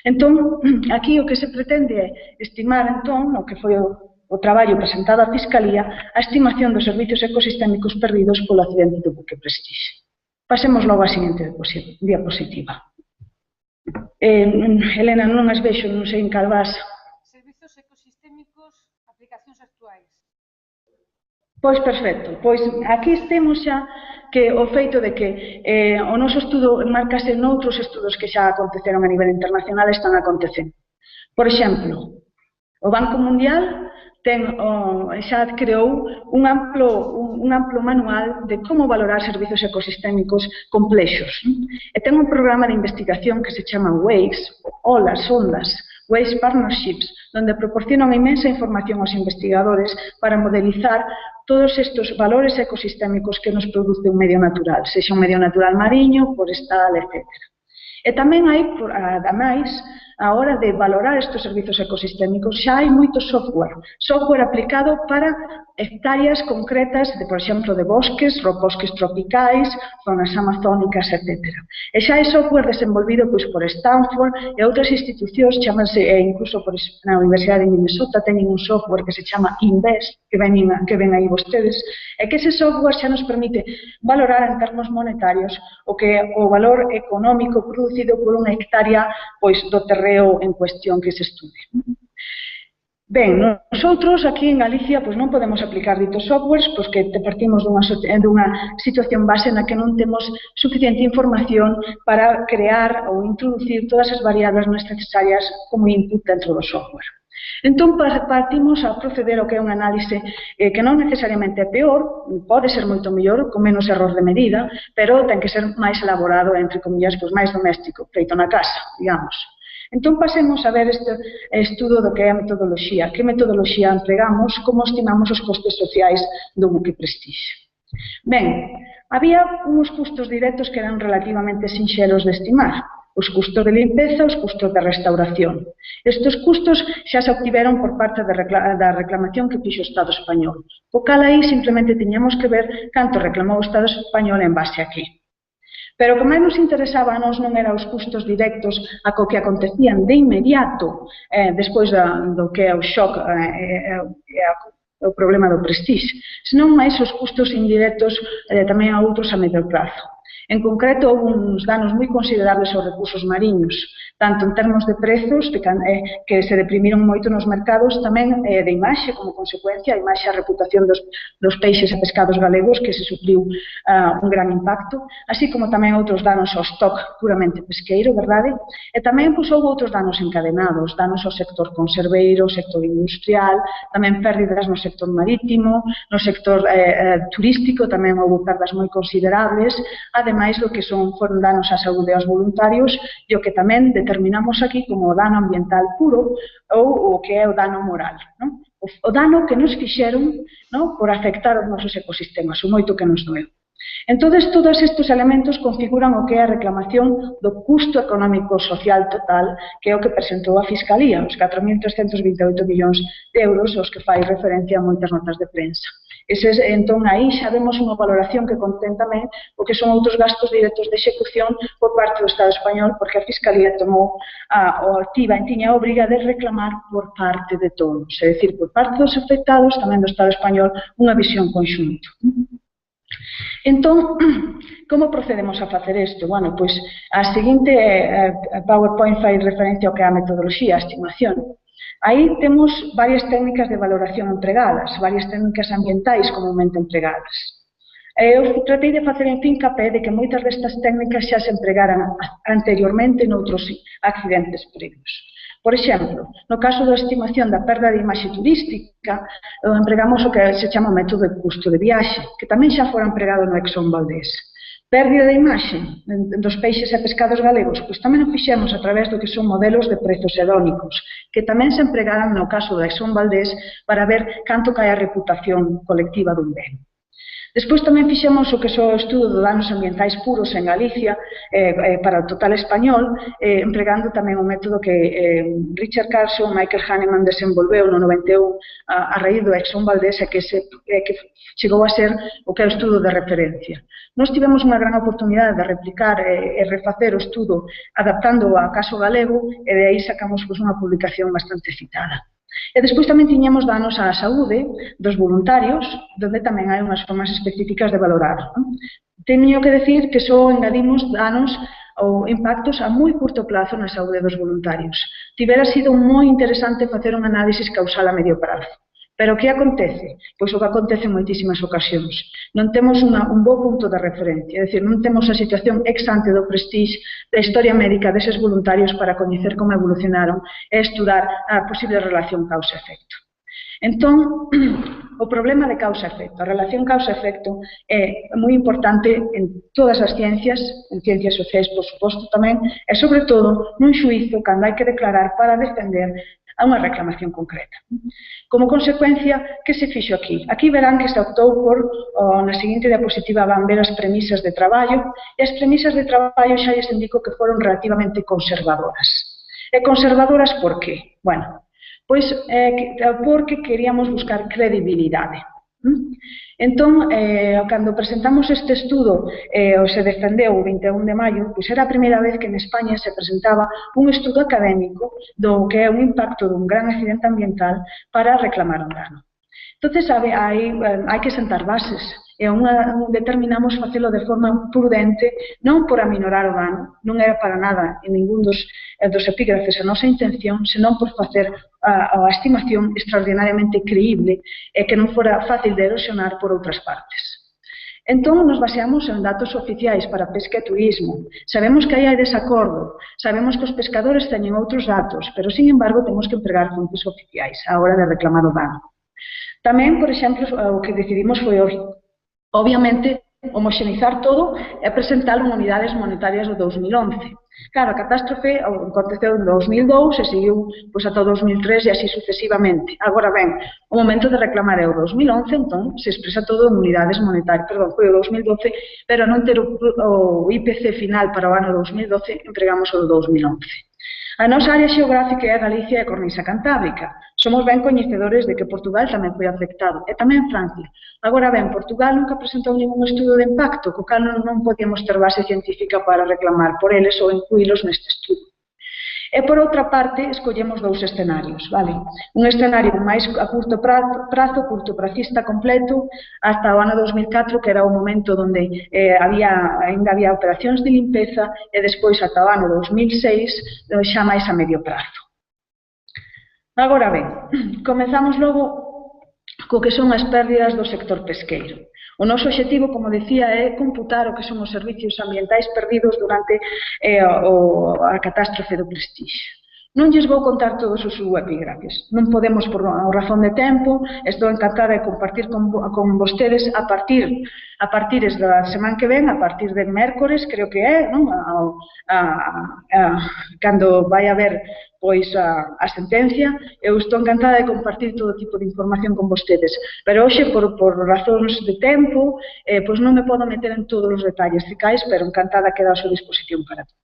Entón, aquí o que se pretende é estimar, entón, o que foi o traballo presentado á Fiscalía, a estimación dos servizos ecosistémicos perdidos polo accidente do buque Prestige. Pasemos logo á seguinte diapositiva. Helena, non as vexo, non sei en cal vas. Servizos ecosistémicos, aplicacións actuais. Pois perfecto, pois aquí temos xa que o feito de que o noso estudo marcase noutros estudos que xa aconteceron a nivel internacional están acontecendo. Por exemplo, o Banco Mundial xa creou un amplo manual de como valorar servizos ecosistémicos complexos. E ten un programa de investigación que se chama WAVES, Ondas, WAVES Partnerships, onde proporciona unha inmensa información aos investigadores para modelizar todos estes valores ecosistémicos que nos produce un medio natural, sexa un medio natural mariño, forestal, etc. E tamén hai, ademais, a hora de valorar estes servizos ecosistémicos, xa hai moito software aplicado para hectáreas concretas, por exemplo, de bosques tropicais, zonas amazónicas, etc. E xa hai software desenvolvido por Stanford e outras institucións, chamanse, incluso na Universidade de Minnesota, teñen un software que se chama Invest, que ven aí vostedes, e que ese software xa nos permite valorar en termos monetarios o que é o valor económico producido por unha hectárea do terreo en cuestión que se estude. Ben, nosotros aquí en Galicia non podemos aplicar ditos softwares porque partimos dunha situación base na que non temos suficiente información para crear ou introducir todas as variables necesarias como input dentro do software. Entón, partimos a proceder ao que é un análise que non necesariamente é peor, pode ser moito mellor, con menos error de medida, pero ten que ser máis elaborado, entre comillas, máis doméstico, feito na casa, digamos. Entón, pasemos a ver este estudo do que é a metodoloxía. Que metodoloxía empregamos, como estimamos os costes sociais do buque Prestige. Ben, había uns custos directos que eran relativamente sinxelos de estimar. os custos de limpeza, os custos de restauración. Estes custos xa se obtiveron por parte da reclamación que fixo o Estado español. O cal aí simplemente tiñamos que ver canto reclamou o Estado español en base aquí. Pero o que máis nos interesaba a nós non eran os custos directos a co que acontecían de inmediato despois do que é o shock o problema do Prestige, senón máis os custos indirectos tamén a outros a medio prazo. En concreto, houve uns danos moi considerables aos recursos mariños, tanto en termos de prezos, que se deprimiron moito nos mercados, tamén de imaxe, como consecuencia, a imaxe e a reputación dos peixes e pescados galegos, que se sufriu un gran impacto, así como tamén outros danos ao stock puramente pesqueiro, verdade? E tamén houve outros danos encadenados, danos ao sector conserveiro, ao sector industrial, tamén pérdidas no sector marítimo, no sector turístico, tamén houve perdas moi considerables, ademais do que foron danos á saúde aos voluntarios e o que tamén determinamos aquí como o dano ambiental puro ou o que é o dano moral. O dano que nos fixeron por afectar os nosos ecosistemas, o moito que nos doeu. Entón, todos estes elementos configuran o que é a reclamación do custo económico social total, que é o que presentou a Fiscalía, os 4.328 millóns de euros, aos que fai referencia a moitas notas de prensa. Entón, aí xa vemos unha valoración que contén tamén o que son outros gastos directos de execución por parte do Estado español, porque a Fiscalía tomou tiña a obriga de reclamar por parte de todos, é dicir, por parte dos afectados, tamén do Estado español, unha visión conxunto. Entón, como procedemos a facer isto? Bueno, pois, a seguinte PowerPoint fai referencia ao que é a metodoloxía, a estimación. Aí temos varias técnicas de valoración empregadas, varias técnicas ambientais comumente empregadas. Eu tratei de facer en fincapé de que moitas destas técnicas xa se empregaran anteriormente noutros accidentes previos. Por exemplo, no caso da estimación da perda de imaxe turística, empregamos o que se chama o método de custo de viaxe, que tamén xa fora empregado no Exxon Valdés. Pérdida de imaxe dos peixes e pescados galegos, pois tamén o fixemos a través do que son modelos de prezos hedónicos, que tamén se empregaran no caso do Exxon Valdés para ver canto cae a reputación colectiva dun ben. Despois tamén fixemos o que son o estudo de danos ambientais puros en Galicia para o total español, empregando tamén o método que Richard Carson e Michael Hahnemann desenvolveu no 91 a raíz do Exxon Valdés e que chegou a ser o que é o estudo de referencia. Nós tivemos unha gran oportunidade de replicar e refacer o estudo adaptando ao caso galego e de aí sacamos unha publicación bastante citada. E despois tamén tiñamos danos á saúde dos voluntarios, onde tamén hai unhas formas específicas de valorar. Teño que decir que só engadimos danos ou impactos a moi curto plazo na saúde dos voluntarios. Tivera sido moi interesante facer un análisis causal a medio prazo. Pero que acontece? Pois o que acontece en moitísimas ocasións. Non temos un bo punto de referencia, é dicir, non temos a situación ex ante do Prestige da historia médica deses voluntarios para coñecer como evolucionaron e estudar a posible relación causa-efecto. Entón, o problema de causa-efecto, a relación causa-efecto é moi importante en todas as ciencias, en ciencias sociais, por suposto, tamén, e, sobre todo, nun xuízo cando hai que declarar para defender a unha reclamación concreta. Como consecuencia, que se fixo aquí? Aquí verán que se optou por, na seguinte diapositiva van ver as premisas de traballo, e as premisas de traballo xa lles indico que foron relativamente conservadoras. E conservadoras por qué? Bueno, pois porque queríamos buscar credibilidade. Entón, cando presentamos este estudo, o se defendeu o 21 de maio, pois era a primeira vez que en España se presentaba un estudo académico do que é un impacto dun gran accidente ambiental para reclamar un dano. Entón, hai que sentar bases, e determinamos facelo de forma prudente, non por aminorar o dano, non era para nada en ningún dos epígrafes a nosa intención, senón por facer a estimación extraordinariamente creíble e que non fora fácil de erosionar por outras partes. Entón, nos baseamos en datos oficiais para pesca e turismo. Sabemos que aí hai desacordo, sabemos que os pescadores teñen outros datos, pero, sin embargo, temos que empregar fontes oficiais á hora de reclamar o dano. Tamén, por exemplo, o que decidimos foi, obviamente, homoxenizar todo e presentalo en unidades monetarias do 2011. Claro, a catástrofe aconteceu en 2002 e seguiu ata o 2003 e así sucesivamente. Agora ben, o momento de reclamar é o 2011, entón se expresa todo en unidades monetarias, perdón, foi o 2012, pero a non ter o IPC final para o ano 2012, empregamos o 2011. A nosa área xeográfica é a Galicia e a Cornisa Cantábrica. Somos ben coñecedores de que Portugal tamén foi afectado, e tamén Francia. Agora ben, Portugal nunca presentou ningún estudo de impacto, co cal non podíamos ter base científica para reclamar por eles ou incluílos neste estudo. E, por outra parte, escollemos dous escenarios, vale? Un escenario máis a curto prazo, curtopracista completo, hasta o ano 2004, que era o momento onde ainda había operacións de limpeza, e despois ata o ano 2006, xa máis a medio prazo. Agora ben, comezamos logo co que son as pérdidas do sector pesqueiro. O noso obxectivo, como decía, é computar o que son os servicios ambientais perdidos durante a catástrofe do Prestige. Non lles vou contar todos os subepígrafes. Non podemos, por razón de tempo, estou encantada de compartir con vostedes a partires da semana que ven, a partir de mércores, creo que é, cando vai haber a sentencia, eu estou encantada de compartir todo tipo de información con vostedes, pero hoxe, por razóns de tempo, non me podo meter en todos os detalles cicais, pero encantada queda a súa disposición para todo.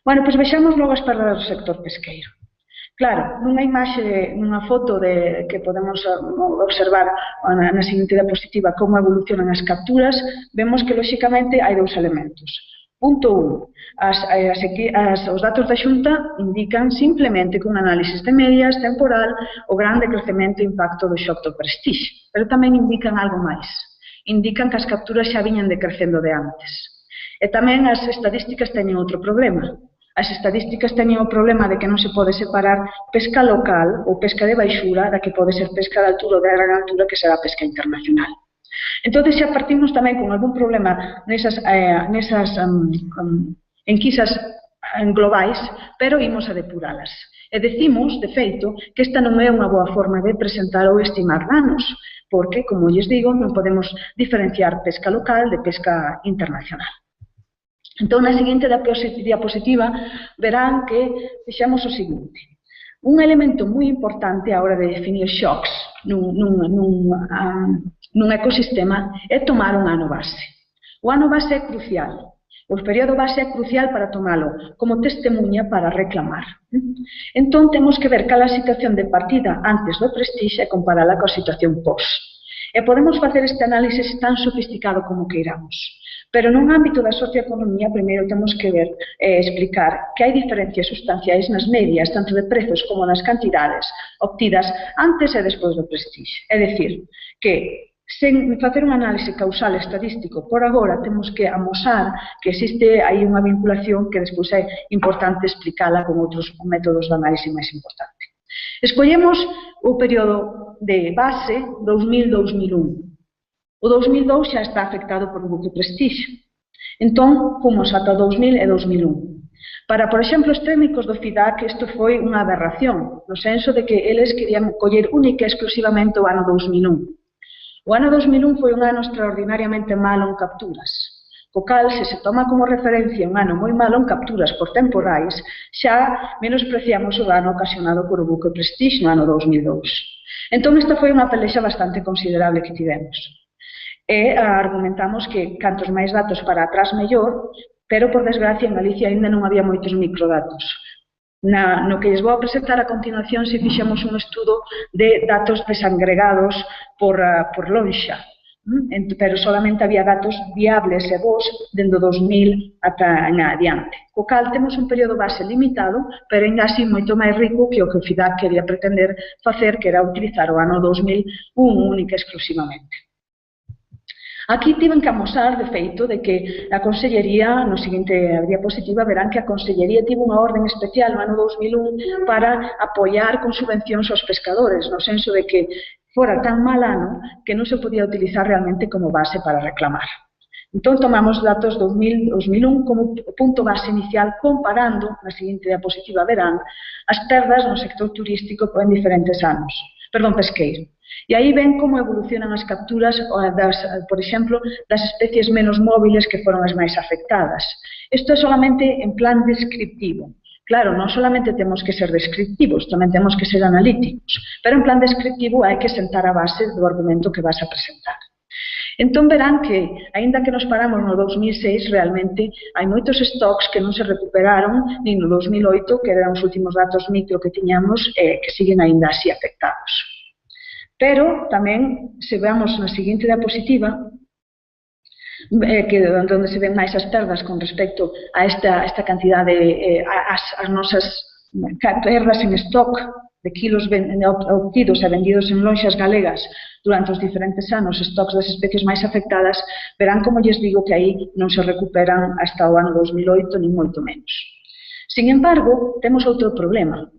Bueno, pois vexamos logo as perdas do sector pesqueiro. Claro, nunha imaxe, nunha foto que podemos observar na seguinte diapositiva como evolucionan as capturas, vemos que, lóxicamente, hai dous elementos. Punto 1. Os datos da Xunta indican simplemente que un análisis de medias temporal o grande crecemento e impacto do shock do Prestige, pero tamén indican algo máis. Indican que as capturas xa viñan decrecendo de antes. E tamén as estadísticas teñen outro problema. As estadísticas teñen o problema de que non se pode separar pesca local ou pesca de baixura da que pode ser pesca de altura ou de gran altura, que será pesca internacional. Entón, xa partimos tamén con algún problema nesas enquisas globais, pero imos a depuralas. E decimos, de feito, que esta non é unha boa forma de presentar ou estimar danos, porque, como lles digo, non podemos diferenciar pesca local de pesca internacional. Entón, na seguinte diapositiva, verán que fixamos o seguinte. Un elemento moi importante a hora de definir shocks nun ecosistema é tomar un ano base. O ano base é crucial. O período base é crucial para tomalo como testemunha para reclamar. Entón, temos que ver cal a situación de partida antes do Prestige e comparala coa situación pós. E podemos facer este análisis tan sofisticado como queiramos. Pero nun ámbito da socioeconomía, primeiro temos que ver explicar que hai diferencias sustanciais nas medias, tanto de prezos como nas cantidades obtidas antes e despois do Prestige. É dicir, que sen facer un análise causal estadístico por agora, temos que amosar que existe aí unha vinculación que despois é importante explicala con outros métodos de análise máis importante. Escollemos o período de base 2000-2001. O 2002 xa está afectado por un buque Prestige. Entón, fomos ata o 2000 e 2001. Para, por exemplo, os técnicos do FIDAC, isto foi unha aberración, no senso de que eles querían coller única e exclusivamente o ano 2001. O ano 2001 foi un ano extraordinariamente malo en capturas, co cal, se se toma como referencia un ano moi malo en capturas por temporais, xa menospreciamos o dano ocasionado por o buque Prestige no ano 2002. Entón, esta foi unha pelexa bastante considerable que tivemos. E argumentamos que cantos máis datos para atrás mellor, pero, por desgracia, en Galicia ainda non había moitos microdatos. No que lles vou a presentar a continuación, se fixemos un estudo de datos desagregados por lonxa, pero solamente había datos viables e bons dende o 2000 ata en adiante. Co cal temos un período base limitado, pero ainda así moito máis rico que o que o FIDAC quería pretender facer, que era utilizar o ano 2001 única e exclusivamente. Aquí tiven que amosar, de feito, de que a Consellería, no seguinte diapositiva, verán que a Consellería tivo unha orden especial no ano 2001 para apoiar con subvencións aos pescadores, no senso de que fora tan mal ano que non se podía utilizar realmente como base para reclamar. Entón, tomamos datos 2001 como punto base inicial, comparando, na seguinte diapositiva verán, as perdas no sector turístico en diferentes anos, pesqueiro. E aí ven como evolucionan as capturas, por exemplo, das especies menos móviles que foron as máis afectadas. Isto é solamente en plan descriptivo. Claro, non solamente temos que ser descriptivos, tamén temos que ser analíticos, pero en plan descriptivo hai que sentar a base do argumento que vas a presentar. Entón verán que, aínda que nos paramos no 2006, realmente hai moitos stocks que non se recuperaron nin no 2008, que eran os últimos datos micro que tiñamos, que siguen aínda así afectados. Pero tamén, se veamos na seguinte diapositiva, onde se ven máis as perdas con respecto a esta cantidade, as nosas perdas en stock de kilos obtidos e vendidos en lonxas galegas durante os diferentes anos, stocks das especies máis afectadas, verán, como lles digo, que aí non se recuperan hasta o ano 2008, nin moito menos. Sin embargo, temos outro problema.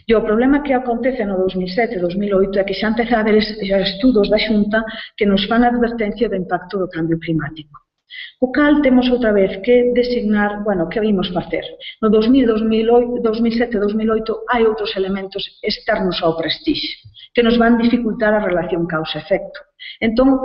E o problema que acontece no 2007 e 2008 é que xa empeza a haber estudos da Xunta que nos fan a advertencia do impacto do cambio climático. O cal temos outra vez que designar, bueno, que vimos facer. No 2007 e 2008 hai outros elementos externos ao Prestige que nos van dificultar a relación causa-efecto. Entón,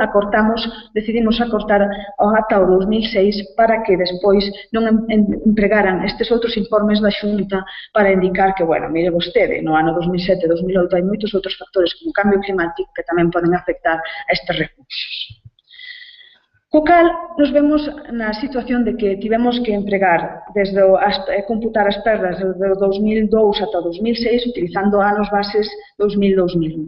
decidimos acortar ata o 2006 para que despois non empregaran estes outros informes da Xunta para indicar que, bueno, mire vostede, no ano 2007 e 2008 hai moitos outros factores como o cambio climático que tamén poden afectar a estes recursos. Co cal, nos vemos na situación de que tivemos que empregar computar as perdas do 2002 ata 2006 utilizando anos bases 2000-2001.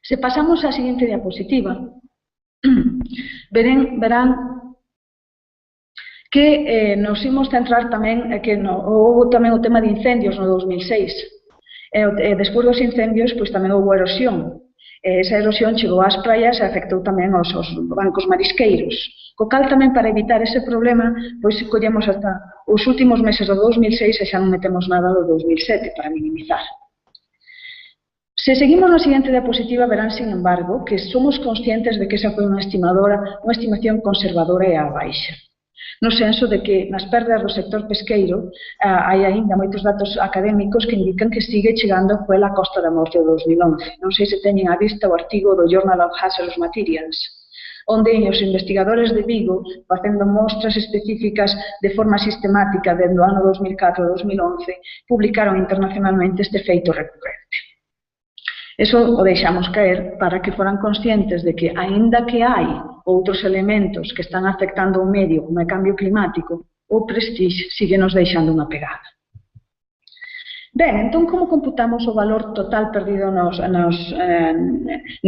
Se pasamos á seguinte diapositiva, verán que nos imos centrar tamén que houve tamén o tema de incendios no 2006. Despois dos incendios, pois tamén houve erosión. Esa erosión chegou ás praias e afectou tamén aos bancos marisqueiros. Co cal tamén, para evitar ese problema, pois collemos hasta os últimos meses do 2006 e xa non metemos nada do 2007 para minimizar. Se seguimos na seguinte diapositiva, verán, sin embargo, que somos conscientes de que esa foi unha estimación conservadora e á baixa. No senso de que nas perdas do sector pesqueiro hai aínda moitos datos académicos que indican que sigue chegando a Coela a Costa da Morte do 2011. Non sei se teñen a vista o artigo do Journal of Hazardous Materials, onde os investigadores de Vigo, facendo mostras específicas de forma sistemática dende o ano 2004 e 2011, publicaron internacionalmente este feito recurrente. Eso o deixamos caer para que foran conscientes de que, aínda que hai outros elementos que están afectando o medio, como o cambio climático, o Prestige sigue nos deixando unha pegada. Ben, entón, como computamos o valor total perdido no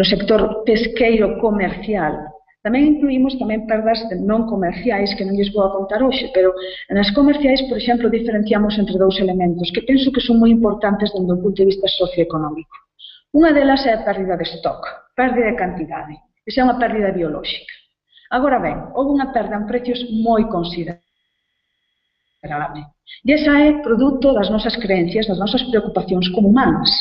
sector pesqueiro comercial? Tamén incluímos perdas non comerciais, que non lles vou a contar hoxe, pero nas comerciais, por exemplo, diferenciamos entre dous elementos que penso que son moi importantes dende o punto de vista socioeconómico. Unha delas é a pérdida de stock, pérdida de cantidade. Esa é unha pérdida biolóxica. Agora ben, houve unha perda en precios moi considerable. E esa é produto das nosas creencias, das nosas preocupacións como humanas.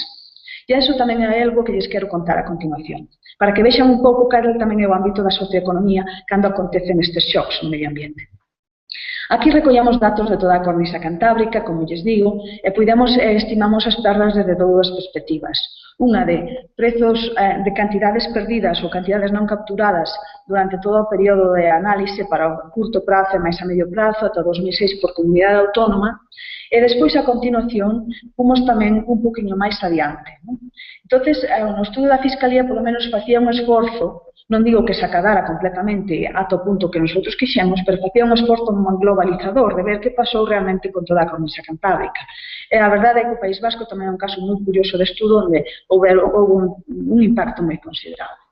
E iso tamén é algo que lles quero contar a continuación, para que vexan un pouco cal tamén é o ámbito da socioeconomía cando acontecen estes shocks no medio ambiente. Aquí recollamos datos de toda a cornisa cantábrica, como lles digo, e estimamos as perdas desde dúas perspectivas. Unha de prezos de cantidades perdidas ou cantidades non capturadas durante todo o período de análise para o curto prazo e máis a medio prazo, ata 2006 por comunidade autónoma, e despois, a continuación, fomos tamén un poquinho máis adiante. Entón, no estudo da Fiscalía, polo menos, facía un esforzo, non digo que se acadara completamente ata o punto que nosotros quixemos, pero facía un esforzo globalizador de ver que pasou realmente con toda a cornisa cantábrica. E a verdade é que o País Vasco tamén é un caso moi curioso de estudo onde houve un impacto moi considerable.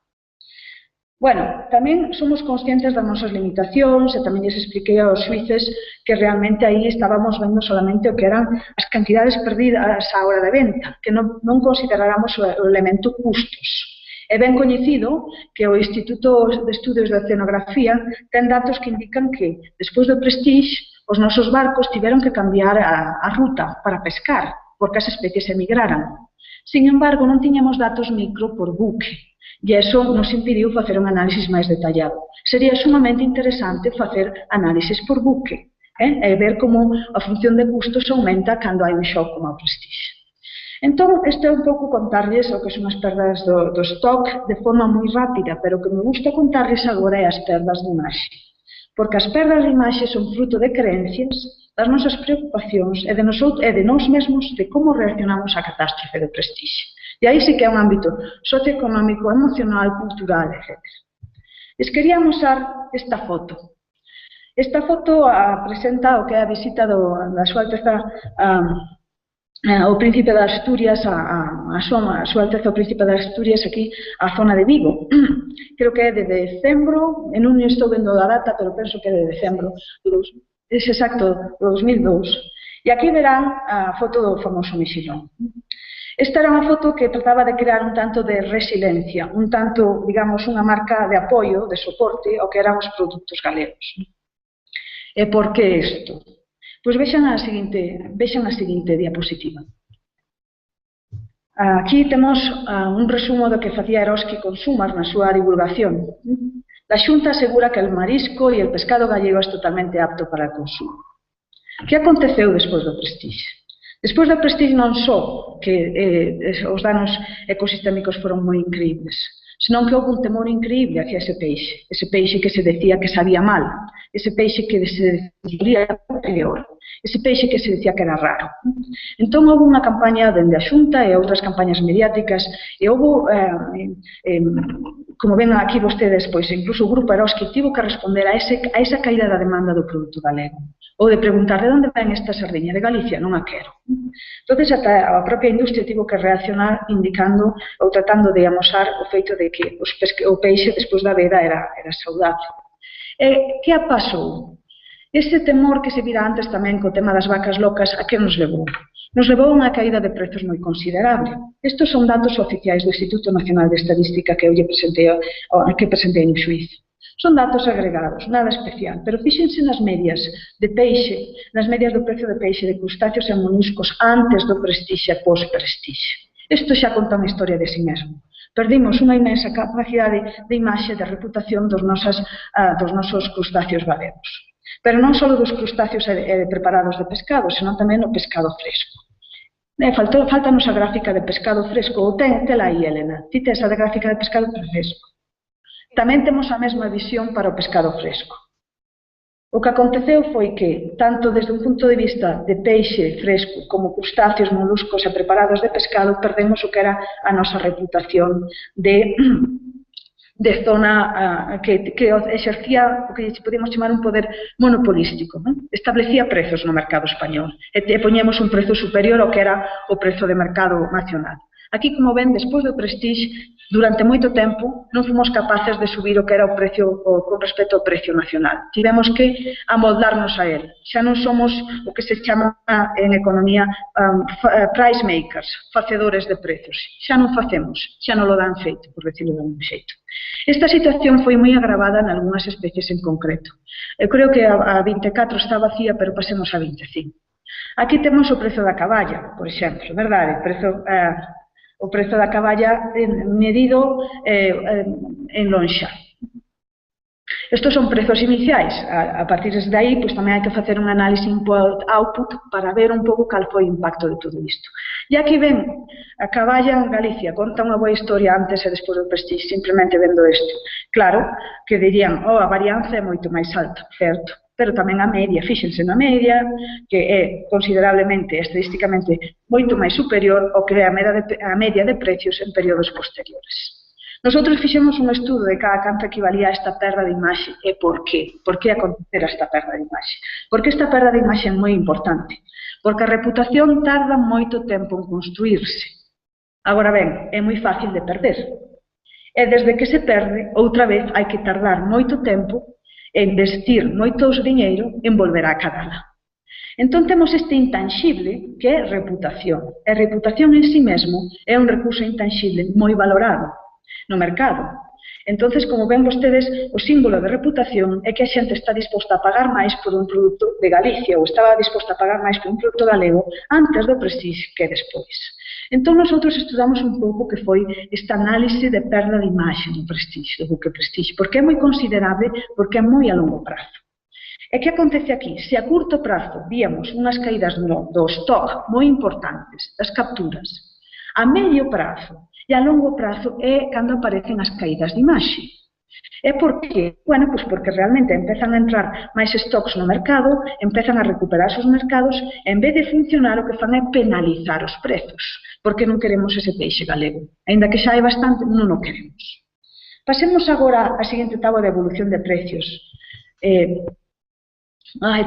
Bueno, tamén somos conscientes das nosas limitacións e tamén lles expliquei aos xuíces que realmente aí estábamos vendo solamente o que eran as cantidades perdidas á hora de venta, que non consideráramos o elemento custos. É ben coñecido que o Instituto de Estudios de Oceanografía ten datos que indican que, despois do Prestige, os nosos barcos tiveron que cambiar a ruta para pescar, porque as especies emigraran. Sin embargo, non tiñamos datos micro por buque, e iso nos impediu facer un análisis máis detallado. Sería sumamente interesante facer análisis por buque, e ver como a función de custos aumenta cando hai un shock como o Prestige. Entón, isto é un pouco contarlles o que son as perdas do stock de forma moi rápida, pero o que me gusta contarlles agora é as perdas de imaxe. Porque as perdas de imaxe son fruto de creencias, das nosas preocupacións e de nós mesmos de como reaccionamos á catástrofe de prestixio. E aí sí que é un ámbito socioeconómico, emocional, cultural, etc. Les quería mostrar esta foto. Esta foto presenta o que é a visita da súa Alteza o Príncipe de Asturias, a súa Alteza o Príncipe de Asturias aquí á zona de Vigo. Creo que é de decembro, en un estou vendo a data, pero penso que é de decembro, é exacto, do 2002. E aquí verán a foto do famoso mexillón. Esta era unha foto que trataba de crear un tanto de resiliencia, un tanto, digamos, unha marca de apoio, de soporte ao que eran os produtos galegos. E por que isto? Pois vexan a seguinte diapositiva. Aquí temos un resumo do que facía Eroski con Sumas na súa divulgación. La Xunta asegura que el marisco e el pescado gallego é totalmente apto para o consumo. Que aconteceu despois do prestixio? Despois do prestixio non só que os danos ecosistémicos foron moi increíbles, senón que houve un temor increíble hacia ese peixe que se decía que sabía mal, ese peixe que se decía peor, ese peixe que se decía que era raro. Entón, houve unha campaña dende a Xunta e outras campañas mediáticas, e houve, como ven aquí vostedes, pois incluso o Grupo Eroski tivo que responder a esa caída da demanda do produto galego, ou de preguntar de onde ven esta sardiña, de Galicia, non a quero. Entón, a propia industria tivo que reaccionar indicando ou tratando de amosar o feito de que o peixe despois da veda era saudable. E que pasou? Este temor que se vira antes tamén co tema das vacas locas, a que nos levou? Nos levou a unha caída de prezos moi considerable. Estes son datos oficiais do Instituto Nacional de Estadística que eu presentei no xuízo. Son datos agregados, nada especial, pero fíxense nas medias de peixe, nas medias do precio de peixe, de crustáceos e moluscos antes do prestixio e pós-prestixio. Isto xa conta unha historia de si mesmo. Perdimos unha imensa capacidade de imaxe e de reputación dos nosos crustáceos galegos. Pero non só dos crustáceos preparados de pescado, senón tamén o pescado fresco. Faltanos a gráfica de pescado fresco, ou tela aí, Elena, ti tes a gráfica de pescado fresco. Tamén temos a mesma visión para o pescado fresco. O que aconteceu foi que, tanto desde un punto de vista de peixe fresco como crustáceos, moluscos e preparados de pescado, perdemos o que era a nosa reputación de zona que exercía o que podemos chamar un poder monopolístico. Establecía prezos no mercado español e poñemos un prezo superior ao que era o prezo de mercado nacional. Aquí, como ven, despois do prestixio, durante moito tempo non fomos capaces de subir o que era o precio con respecto ao precio nacional. Tivemos que amoldarnos a él. Xa non somos o que se chama en economía price makers, facedores de prezos. Xa non facemos, xa non lo dan feito, por decirlo de un xeito. Esta situación foi moi agravada en algunhas especies en concreto. Eu creo que a 24 está vacía, pero pasemos a 25. Aquí temos o prezo da caballa, por exemplo, verdade? O prezo da caballa medido en lonxa. Estos son prezos iniciais. A partir de aí, pois tamén hai que facer un análise input-output para ver un pouco cal foi o impacto de todo isto. E aquí ven, a caballa en Galicia conta unha boa historia antes e despois do prestixio, simplemente vendo isto. Claro que dirían, a varianza é moito máis alta, certo? Pero tamén a media, fíxense na media, que é considerablemente, estadísticamente, moito máis superior ao que é a media de precios en períodos posteriores. Nosotros fixemos un estudo de cada canto equivalía a esta perda de imaxe e por qué? Por que acontecer esta perda de imaxe? Porque esta perda de imaxe é moi importante, porque a reputación tarda moito tempo en construirse. Agora ben, é moi fácil de perder. E desde que se perde, outra vez hai que tardar moito tempo e investir moito diñeiro en volver a acadala. Entón temos este intangible que é reputación. E reputación en si mesmo é un recurso intangible moi valorado no mercado. Entón, como ven vostedes, o símbolo de reputación é que a xente está disposta a pagar máis por un produto de Galicia ou estaba disposta a pagar máis por un produto galego antes do prestixio que despois. Entón, nosotros estudamos un pouco que foi esta análise de perda de imaxe do prestixio, do buque prestixio, porque é moi considerable, porque é moi a longo prazo. E que acontece aquí? Se a curto prazo víamos unhas caídas do stock moi importantes, das capturas, a medio prazo e a longo prazo é cando aparecen as caídas de imaxe. É porque, bueno, pues porque realmente empezan a entrar máis stocks no mercado, empezan a recuperarse os mercados, e en vez de funcionar o que fan é penalizar os prezos, porque non queremos ese peixe galego. Ainda que xa hai bastante, non o queremos. Pasemos agora á seguinte táboa de evolución de precios.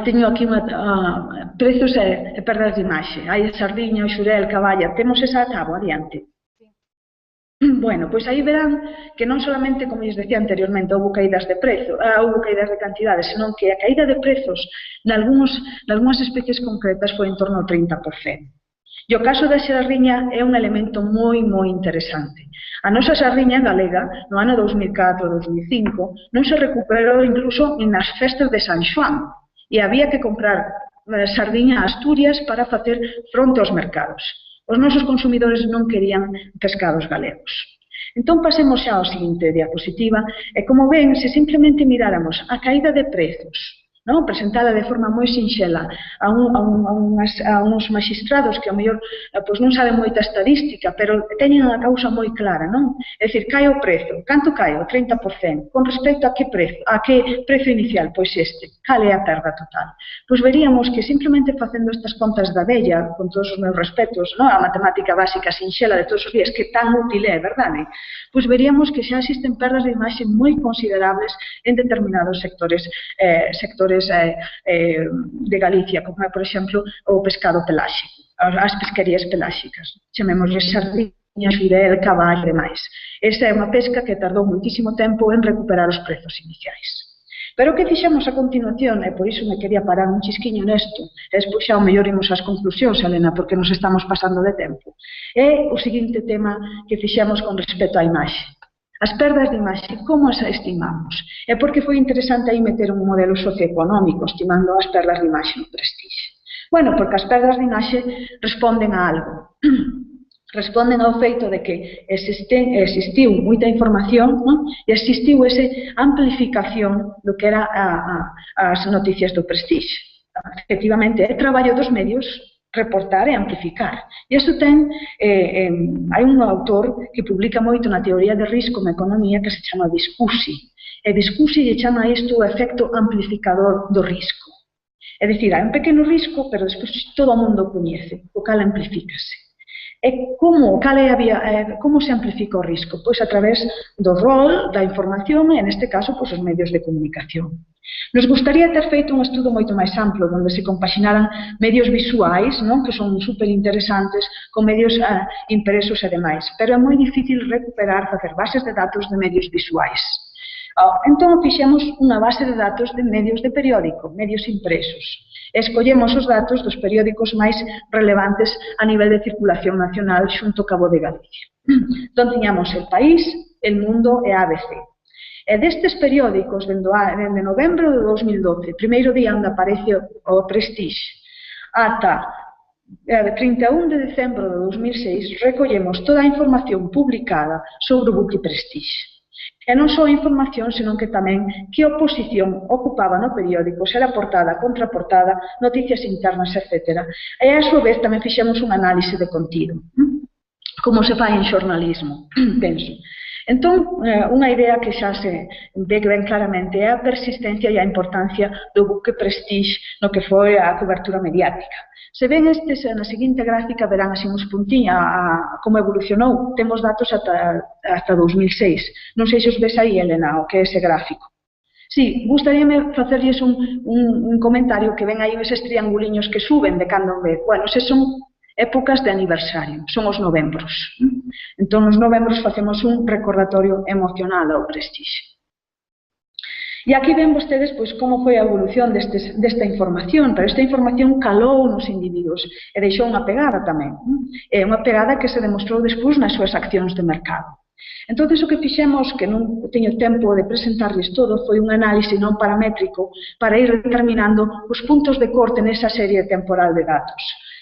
Teño aquí precios e perdas de imaxe. Hai a sardiña, o xurel, caballa. Temos esa táboa adiante. Bueno, pois aí verán que non solamente, como lles decía anteriormente, houve caídas de prezo, houve caídas de cantidades, senón que a caída de prezos nalgúnas especies concretas foi en torno ao 30%. E o caso da sardiña é un elemento moi interesante. A nosa sardiña galega, no ano 2004-2005, non se recuperou incluso nas festas de San Xoán, e había que comprar sardiña a Asturias para facer fronte aos mercados. Os nosos consumidores non querían pescados galegos. Entón, pasemos xa ao seguinte diapositiva, e como ven, se simplemente miráramos a caída de prezos, presentada de forma moi sinxela a uns magistrados que ao mellor non saben moita estadística, pero teñen a causa moi clara, non? É dicir, cae o prezo. Canto cae? O 30%. Con respecto a que prezo inicial? Pois este. Cal é a perda total? Pois veríamos que simplemente facendo estas contas da vella, con todos os meus respetos, a matemática básica sinxela de todos os días, que tan útil é, verdade? Pois veríamos que xa existen perdas de imaxe moi considerables en determinados sectores de Galicia, como é, por exemplo, o pescado peláxico, as pesquerías peláxicas. Chamémosle sardiña, xurel, caballa e demais. Esa é unha pesca que tardou moitísimo tempo en recuperar os prezos iniciais. Pero o que fixemos a continuación, e por iso me quería parar un chisquiño nesto, e despois xa o mellor imos ás conclusións, Helena, porque nos estamos pasando de tempo, é o seguinte tema que fixemos con respecto á imaxe. As perdas de imaxe, como as estimamos? É porque foi interesante aí meter un modelo socioeconómico estimando as perdas de imaxe no Prestige. Bueno, porque as perdas de imaxe responden a algo. Responden ao feito de que existiu moita información, e existiu esa amplificación do que era as noticias do Prestige. Efectivamente, é traballo dos medios reportar e amplificar. E isto hai un autor que publica moito na teoría de risco na economía que se chama Viscusi. E Viscusi lle chama isto o efecto amplificador do risco. É dicir, hai un pequeno risco, pero despois todo o mundo o coñece, o cal amplifícase. E como se amplifica o risco? Pois a través do rol, da información e, neste caso, os medios de comunicación. Nos gustaría ter feito un estudo moito máis amplo, onde se compaxinaran medios visuais, que son superinteresantes, con medios impresos e demais, pero é moi difícil recuperar, facer bases de datos de medios visuais. Entón, fixemos unha base de datos de medios de periódico, medios impresos. Escollemos os datos dos periódicos máis relevantes a nivel de circulación nacional xunto ao Cabo de Galicia. Entón, tiñamos El País, El Mundo e ABC. E destes periódicos, dende novembro de 2012, primeiro día onde aparece o Prestige, ata 31 de decembro de 2006, recollemos toda a información publicada sobre o buque Prestige. E non só a información, senón que tamén que oposición ocupaba no periódico, se era portada, contraportada, noticias internas, etc. E a súa vez tamén fixemos un análise de contido, como se fai en xornalismo, penso. Entón, unha idea que xa se ve ben claramente é a persistencia e a importancia do buque Prestige no que foi a cobertura mediática. Se ven na seguinte gráfica, verán así uns puntiños como evolucionou. Temos datos ata 2006. Non sei se os ves aí, Helena, o que é ese gráfico. Sí, gustaríame facerlles un comentario que ven aí eses trianguliños que suben de cando en vez. Bueno, eses son épocas de aniversario, son os novembros. Entón, nos novembros facemos un recordatorio emocional ao Prestige. E aquí ven vostedes como foi a evolución desta información, pero esta información calou nos individuos e deixou unha pegada tamén. É unha pegada que se demostrou despois nas súas accións de mercado. Entón, o que fixemos, que non teño tempo de presentarles todo, foi un análise non paramétrico para ir determinando os puntos de corte nesa serie temporal de datos.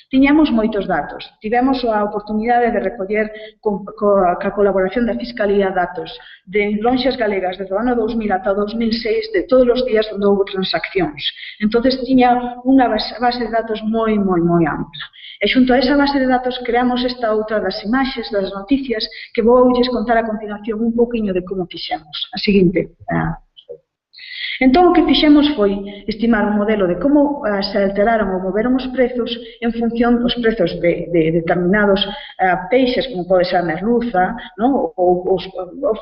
Tiñamos moitos datos. Tivemos a oportunidade de recoller ca colaboración da Fiscalía datos de lonxas galegas desde o ano 2000 ata o 2006 de todos os días onde houve transaccións. Entonces tiña unha base de datos moi ampla. E xunto a esa base de datos creamos esta outra das imaxes, das noticias, que vou contar a continuación un pouquiño de como fixemos. A seguinte. Entón, o que fixemos foi estimar un modelo de como se alteraron ou moveron os prezos en función dos prezos de determinados peixes, como pode ser a merluza, ou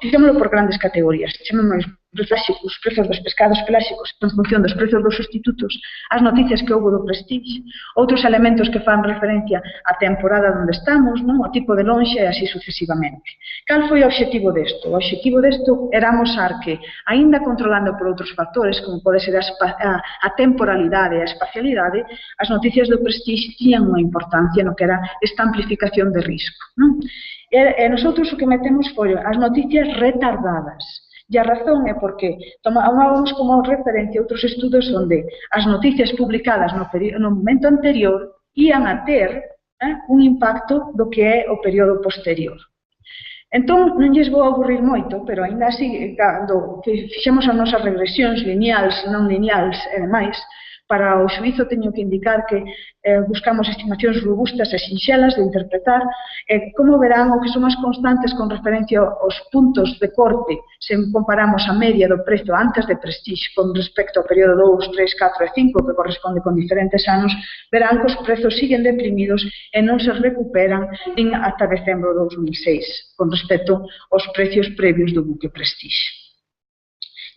fixémoslo por grandes categorías. Chamamos os prezos dos pescados peláxicos en función dos prezos dos sustitutos, as noticias que houve do Prestige, outros elementos que fan referencia á temporada onde estamos, o tipo de lonxa e así sucesivamente. Cal foi o obxectivo desto? O obxectivo desto era amosar que, aínda controlando por outros factores, como pode ser a temporalidade e a espacialidade, as noticias do Prestige tiñan unha importancia no que era esta amplificación de risco. E nosotros o que metemos foi as noticias retardadas. E a razón é porque tomábamos como referencia outros estudos onde as noticias publicadas no momento anterior ían a ter un impacto do que é o período posterior. Entón, non lles vou aburrir moito, pero aínda así, cando fixemos as nosas regresións lineales, non lineales e demais, para o xuízo teño que indicar que buscamos estimacións robustas e sinxelas de interpretar, como verán, o que son as constantes con referencia aos puntos de corte, se comparamos a media do prezo antes de Prestige con respecto ao período 2, 3, 4 e 5, que corresponde con diferentes anos, verán que os prezos siguen deprimidos e non se recuperan nin ata decembro de 2006, con respecto aos precios previos do buque Prestige.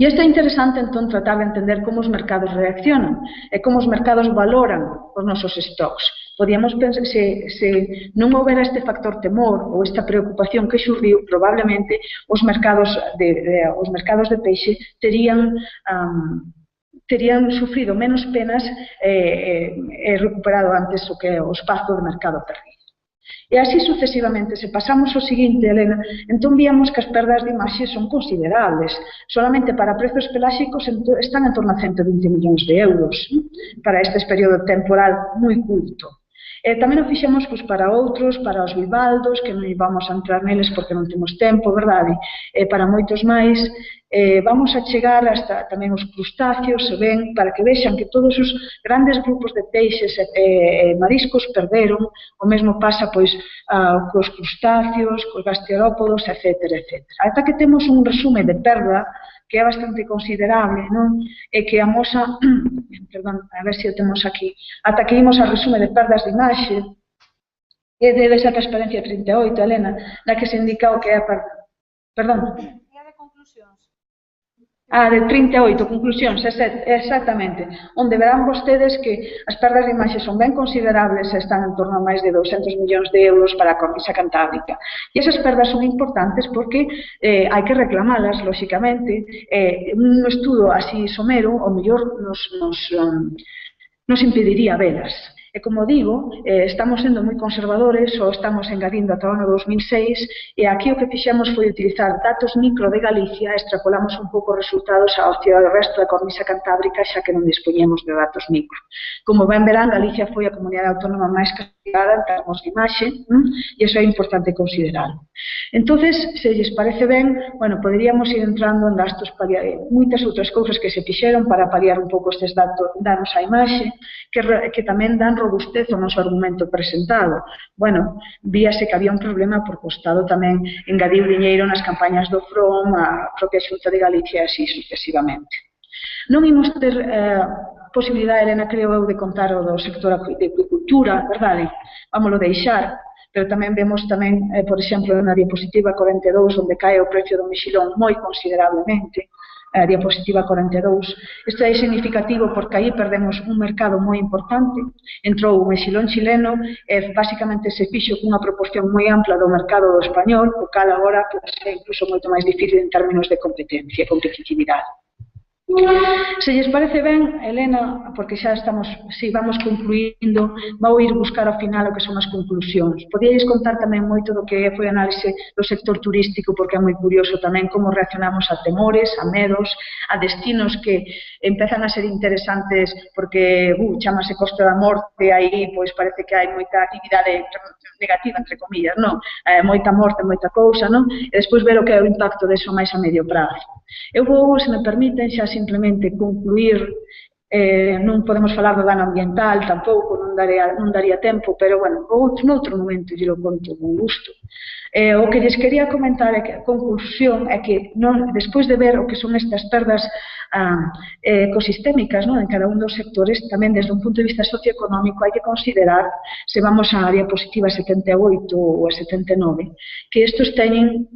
E isto é interesante, entón, tratar de entender como os mercados reaccionan e como os mercados valoran os nosos stocks. Podíamos pensar, se non houbera este factor temor ou esta preocupación que xurdiu, probablemente os mercados de peixe terían sufrido menos penas e recuperado antes o que é o espazo de mercado perdido. E así sucesivamente, se pasamos ao seguinte, Elena, entón víamos que as perdas de imaxe son considerables. Solamente para prezos peláxicos están en torno a 120 millóns de euros para este período temporal moi curto. Tamén o fixemos para outros, para os bivaldos, que non vamos a entrar neles porque non temos tempo, verdade? Para moitos máis, vamos a chegar hasta tamén os crustáceos, se ven, para que vexan que todos os grandes grupos de peixes e mariscos perderon, o mesmo pasa pois cos crustáceos, cos gasterópodos, etc. Ata que temos un resume de perda que é bastante considerable, non? E que amosa, perdón, a ver se o temos aquí, ata que imos a resume de perdas de imaxe, e debe ser a transparencia 38, Elena, na que se indica o que é a perda. Perdón. E a de conclusións? De 38, conclusións, exactamente, onde verán vostedes que as perdas de imaxe son ben considerables e están en torno a máis de 200 millóns de euros para a cornisa cantábrica. E esas perdas son importantes porque hai que reclamalas, lóxicamente. Un estudo así somero, o mellor nos impediría velas. E como digo, estamos sendo moi conservadores, ou estamos engadindo ata o ano 2006, e aquí o que fixemos foi utilizar datos micro de Galicia, extrapolamos un pouco os resultados ao resto da cornisa cantábrica, xa que non dispoñemos de datos micro. Como ben verán, Galicia foi a comunidade autónoma máis castigada en termos de imaxe, e iso é importante considerarlo. Entonces, se lles parece ben, poderíamos ir entrando en gastos moitas outras cousas que se fixeron para paliar un pouco estes danos á imaxe, que tamén dan robustez ao noso argumento presentado. Víase que había un problema porque o Estado tamén engadiu diñeiro nas campañas do FROM, a propia Xunta de Galicia e así sucesivamente. Non imos ter posibilidade, Elena, creo eu, de contar o do sector de acuicultura, verdade? Vámoslo deixar, pero tamén vemos por exemplo, na diapositiva 42, onde cae o precio do mexilón moi considerablemente, a diapositiva 42. Isto é significativo porque aí perdemos un mercado moi importante. Entrou o mexilón chileno e basicamente se fixo cunha proporción moi ampla do mercado do español, o cal agora é incluso moito máis difícil en términos de competencia e competitividade. Se lles parece ben, Elena, porque xa estamos, si vamos concluindo, vou ir buscar ao final o que son as conclusións. Podíais contar tamén moito do que foi a análise do sector turístico, porque é moi curioso tamén como reaccionamos a temores, a medos, a destinos que empezan a ser interesantes porque chamase Costa da Morte, aí pois parece que hai moita actividade negativa, entre comillas, non? Moita morte, moita cousa, non? E despois ver o que é o impacto deso máis a medio prazo. Eu vou, se me permiten, xa simplemente concluir, non podemos falar do dano ambiental, tampouco, non daría tempo, pero, bueno, noutro momento lle lo conto con gusto. O que lles quería comentar é que a conclusión é que, despois de ver o que son estas perdas ecosistémicas en cada un dos sectores, tamén desde un punto de vista socioeconómico hai que considerar, se vamos á diapositiva 78 ou a 79, que estos teñen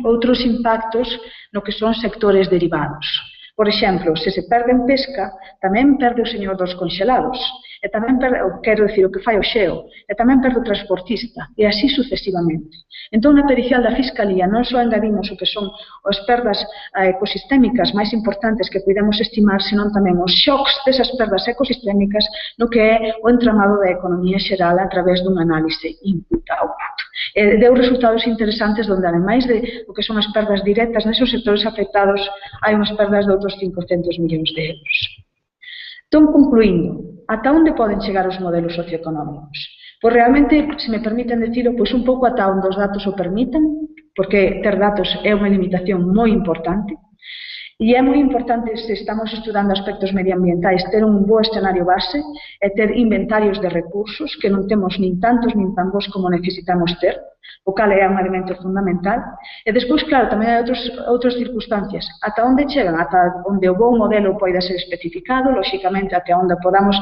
outros impactos no que son sectores derivados. Por exemplo, se se perde en pesca, tamén perde o señor dos conxelados, e tamén perde, quero dicir, o que fai o xeo, e tamén perde o transportista, e así sucesivamente. Entón, na pericial da Fiscalía non só engadimos o que son as perdas ecosistémicas máis importantes que podemos estimar, senón tamén os xocs desas perdas ecosistémicas no que é o entramado da economía xeral a través dun análise input-output. Deu resultados interesantes onde, ademais de o que son as perdas directas nesos sectores afectados, hai unhas perdas de outros 500 millóns de euros. Entón, concluindo, ata onde poden chegar os modelos socioeconómicos? Pois realmente, se me permiten decirlo, pois un pouco ata onde os datos o permitan, porque ter datos é unha limitación moi importante, e é moi importante, se estamos estudando aspectos medioambientais, ter un bo escenario base e ter inventarios de recursos que non temos nin tantos nin tan bons como necesitamos ter, o cal é un elemento fundamental. E despois, claro, tamén hai outras circunstancias. Ata onde chegan? Ata onde o bo modelo poida ser especificado, lóxicamente, ata onde podamos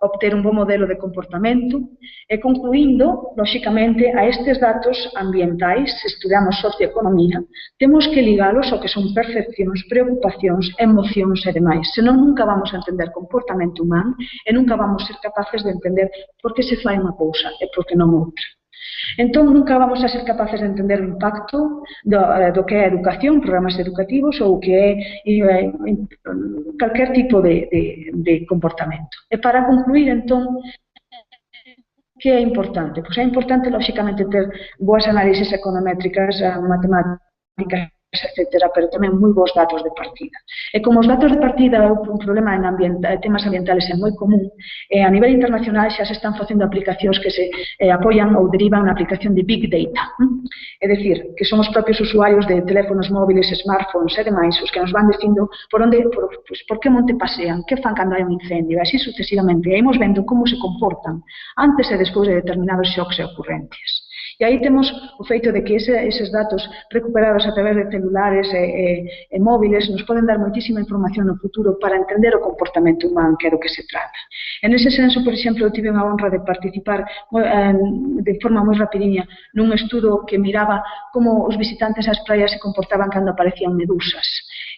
obter un bo modelo de comportamento. E concluindo, lóxicamente, a estes datos ambientais, se estudamos socioeconomía, temos que ligalos ao que son percepcións, preocupacións, emocións e demais. Senón, nunca vamos a entender comportamento humano e nunca vamos ser capaces de entender por que se fai unha cousa e por que non outra. Entón, nunca vamos a ser capaces de entender o impacto do que é a educación, programas educativos ou que é calquer tipo de comportamento. E para concluir, entón, que é importante? Pois é importante, lóxicamente, ter boas análises econométricas, matemáticas, etc., pero tamén moi bons datos de partida. E como os datos de partida é un problema en temas ambientales é moi común, a nivel internacional xa se están facendo aplicacións que se apoian ou derivan na aplicación de Big Data. É dicir, que son os propios usuarios de teléfonos móviles, smartphones e demais os que nos van dicindo por que monte pasean, que fan cando hai un incendio, e así sucesivamente. E imos vendo como se comportan antes e despois de determinados xocs e ocurrencias. E aí temos o feito de que eses datos recuperados a través de celulares e móviles nos poden dar moitísima información no futuro para entender o comportamento humano, que é do que se trata. En ese senso, por exemplo, eu tive a honra de participar de forma moi rapidiña nun estudo que miraba como os visitantes ás praias se comportaban cando aparecían medusas.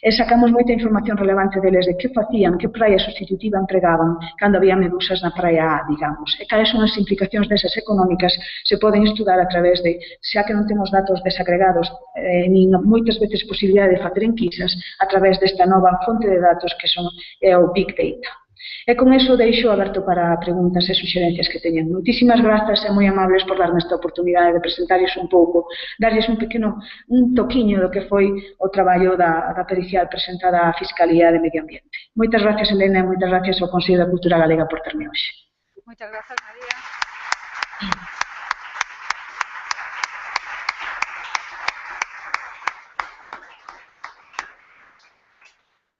E sacamos moita información relevante deles de que facían, que praia sustitutiva empregaban cando había medusas na praia A, digamos. E cales son as implicacións desas económicas se poden estudar a través de, xa que non temos datos desagregados, nin moitas veces posibilidade de facer enquisas, a través desta nova fonte de datos que son o Big Data. E con eso deixo aberto para preguntas e suxerencias que teñan. Moitísimas grazas e moi amables por darme esta oportunidade de presentarles un pouco, darles un toquiño do que foi o traballo da pericial presentada á Fiscalía de Medio Ambiente. Moitas gracias, Elena, e moitas gracias ao Consello da Cultura Galega por terme hoxe. Moitas grazas, María.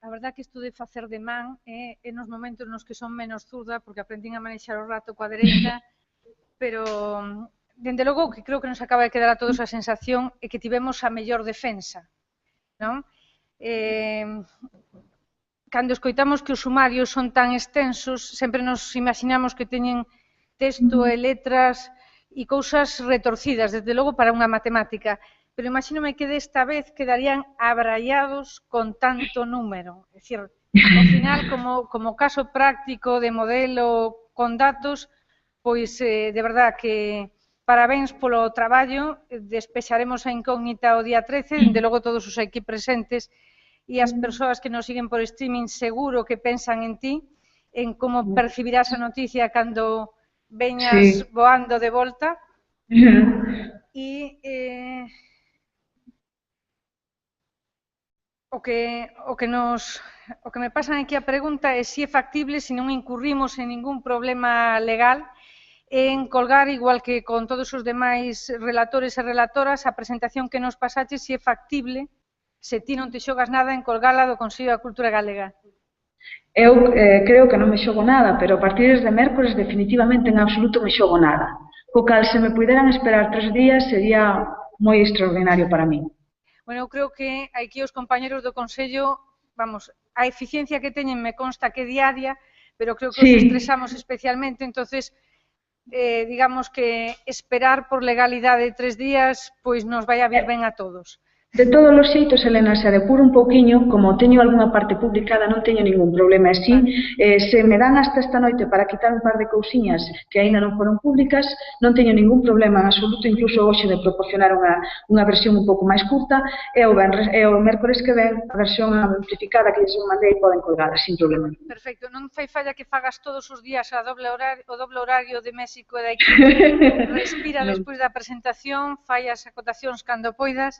A verdad que isto de facer de man é nos momentos nos que son menos zurda, porque aprendín a manexar o rato coa dereita, pero, dende logo, que creo que nos acaba de quedar a todos a sensación é que tivemos a mellor defensa, non? Cando escoitamos que os sumarios son tan extensos, sempre nos imaginamos que teñen texto e letras e cousas retorcidas, desde logo para unha matemática, pero imagínome que desta vez quedarían abraiados con tanto número. É dicir, ao final, como caso práctico de modelo con datos, pois de verdad que parabéns polo traballo, despexaremos a incógnita o día 13, de logo todos os aquí presentes, e as persoas que nos siguen por streaming seguro que pensan en ti, en como percibirás a noticia cando veñas voando de volta. E o que me pasan aquí a pregunta é se é factible, se non incurrimos en ningún problema legal, en colgar, igual que con todos os demais relatores e relatoras, a presentación que nos pasaches, se é factible, se ti non te xogas nada, en colgala do Consello da Cultura Galega. Eu creo que non me xogo nada, pero a partir de mércores definitivamente en absoluto me xogo nada. Co cal, se me puderan esperar 3 días, sería moi extraordinario para mí. Bueno, eu creo que aquí os compañeros do Consello, vamos, a eficiencia que teñen me consta que é diaria, pero creo que os estresamos especialmente, entonces digamos que esperar por legalidade 3 días pois nos vai a vir ben a todos. De todos os xeitos, Elena, se adepuro un pouquiño, como teño algunha parte publicada, non teño ningún problema. E si, se me dan hasta esta noite para quitar un par de cousiñas que aínda non foron públicas, non teño ningún problema en absoluto, incluso hoxe de proporcionar unha versión un pouco máis curta, e o mércores que ven, a versión amplificada que lles mandei poden colgada, sin problema. Perfecto, non fai falla que fagas todos os días o doble horario de México e daqui. Respira despois da presentación, fai as acotacións cando poidas.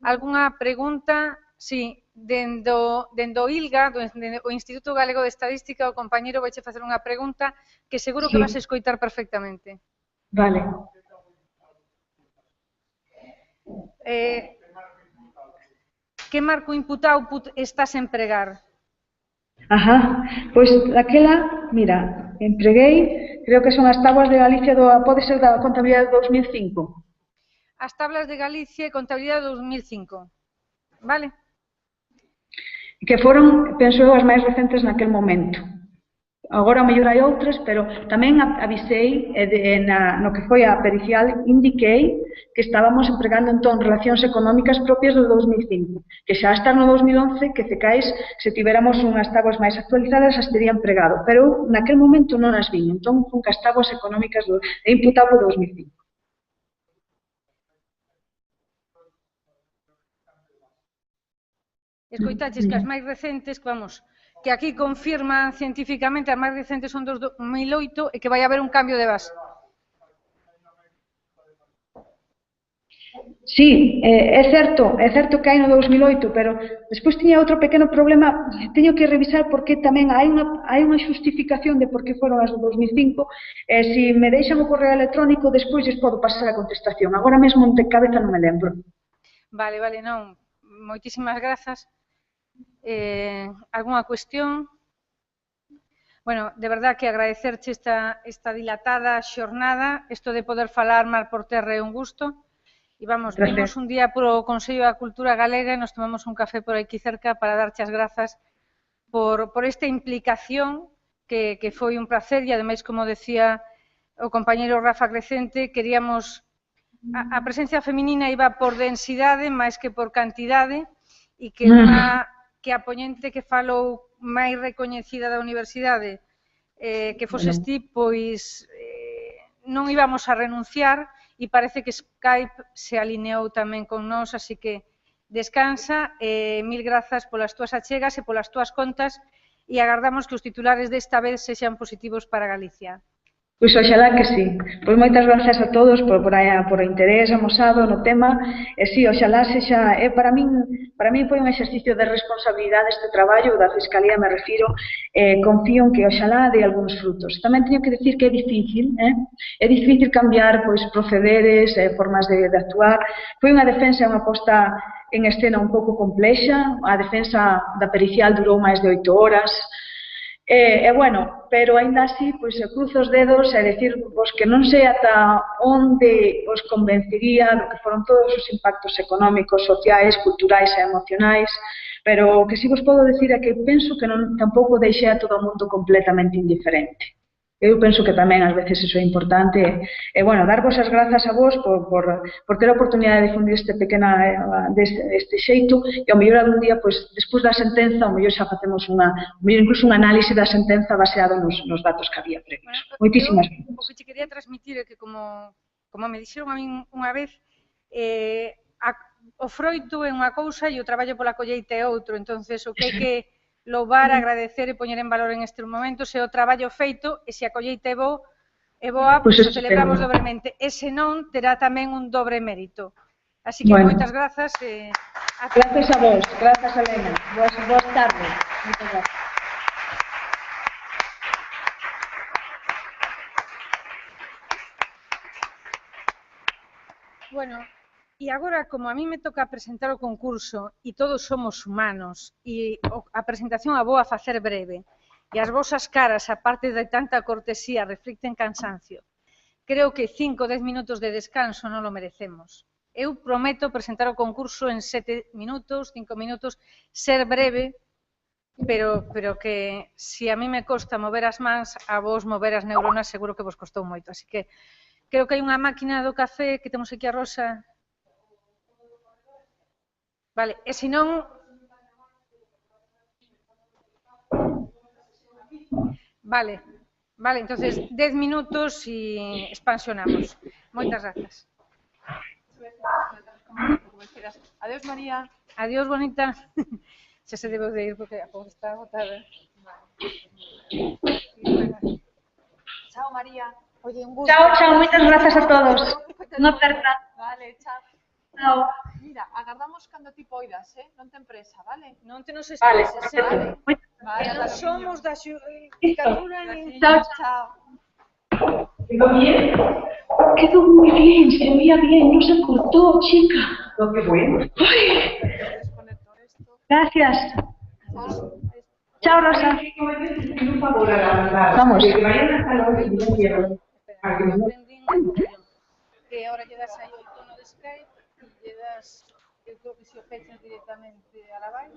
Algúnha pregunta? Sí, dendo o ILGA, o Instituto Galego de Estadística, o compañeiro vaiche facer unha pregunta que seguro que vas a escoitar perfectamente. Vale. Que marco input output estás a empregar? Ajá, pois daquela, mira, empreguei, creo que son as tabuas de Galicia, pode ser da contabilidade de 2005. As tablas de Galicia e contabilidade de 2005, vale? Que foron, penso eu, as máis recentes naquel momento. Agora, a mellor hai outras, pero tamén avisei, no que foi a pericial, indiquei que estábamos empregando entón relacións económicas propias do 2005, que xa hasta no 2011, que cecais, se tiveramos unhas tabuas máis actualizadas, as tería empregado, pero naquel momento non as vin, entón fun cas tabuas económicas de input output do 2005. Escoitaches que as máis recentes, vamos, que aquí confirman científicamente, as máis recentes son dos 2008 e que vai haber un cambio de base. Sí, é certo que hai no 2008, pero despois tiña outro pequeno problema, teño que revisar porque tamén hai unha xustificación de por que foron as do 2005, e se me deixan o correo electrónico, despois lles podo pasar a contestación. Agora mesmo de cabeza non me lembro. Vale, non, moitísimas grazas. Algúnha cuestión? Bueno, de verdad que agradecerche esta dilatada xornada, isto de poder falar mar por terra é un gusto, e vamos, vimos un día pro Consello da Cultura Galega e nos tomamos un café por aquí cerca para darche as grazas por esta implicación que foi un placer e ademais, como decía o compañeiro Rafa Crecente, queríamos a presencia feminina iba por densidade máis que por cantidade e que a poñente que falou máis recoñecida da universidade que foses ti, pois non íbamos a renunciar e parece que Skype se alineou tamén con nós, así que descansa, mil grazas polas túas achegas e polas túas contas e agardamos que os titulares desta vez sexan positivos para Galicia. Pois oxalá que sí. Pois moitas grazas a todos por o interés amosado no tema. E sí, oxalá sexa, para min foi un exercicio de responsabilidade este traballo, da Fiscalía me refiro, confío en que oxalá dé algúns frutos. Tamén teño que dicir que é difícil cambiar pois procederes, formas de actuar. Foi unha defensa, unha posta en escena un pouco complexa, a defensa da pericial durou máis de 8 horas, bueno, pero aínda así, pois cruzo os dedos e decir que non sei ata onde os convencería do que foron todos os impactos económicos, sociais, culturais e emocionais, pero o que si vos podo decir é que penso que tampouco deixei a todo o mundo completamente indiferente. Eu penso que tamén ás veces iso é importante e, bueno, darvos as grazas a vos por ter a oportunidade de difundir deste xeito e ao mellor algún día, pois, despois da sentenza, ao mellor xa facemos incluso un análise da sentenza baseado nos datos que había previos. Moitísimas grazas. O que te quería transmitir é que, como me dixeron a min unha vez, o froito é unha cousa e o traballo pola colleita é outro, entonces o que hai que louvar, agradecer e poñer en valor en estes momentos é o traballo feito e se a colleita é boa, Pois pois o estupendo. celebramos dobremente. E se non, terá tamén un dobre mérito. Así que Bueno. moitas grazas. Gracias a vos, gracias Elena. Boas tardes. Moitas gracias. Bueno, e agora, como a mí me toca presentar o concurso e todos somos humanos e a presentación a vou a facer breve e as vosas caras, a parte de tanta cortesía, reflicten cansancio, creo que 5 ou 10 minutos de descanso non lo merecemos. Eu prometo presentar o concurso en 7 minutos, 5 minutos, ser breve, pero que se a mí me costa mover as mans, a vos mover as neuronas seguro que vos costou moito. Así que creo que hai unha máquina do café que temos aquí a Rosa. Vale, e se non... Vale, entonces 10 minutos e expansionamos. Moitas grazas. Adiós, María. Adiós, bonita. Xa se debe de ir porque a pobre está agotada. Chao, María. Oye, un gusto. Chao, moitas grazas a todos. Unha aperta. Vale, chao. Chao. Mira, agardamos cando ti poidas, non ten presa, vale? Non te nos Vale, estreses, vale. Vale, non somos da xudicatura ni... Chao. ¿Quedó bien? Quedó muy bien, se oía bien, no se cortó, chica. No, qué bueno. Ay. Desconecto esto. Gracias. Chao, Rosa. Vamos. Que ahora lle das aí o icono de Skype e lle das, eu creo que se o fechas directamente a la vai.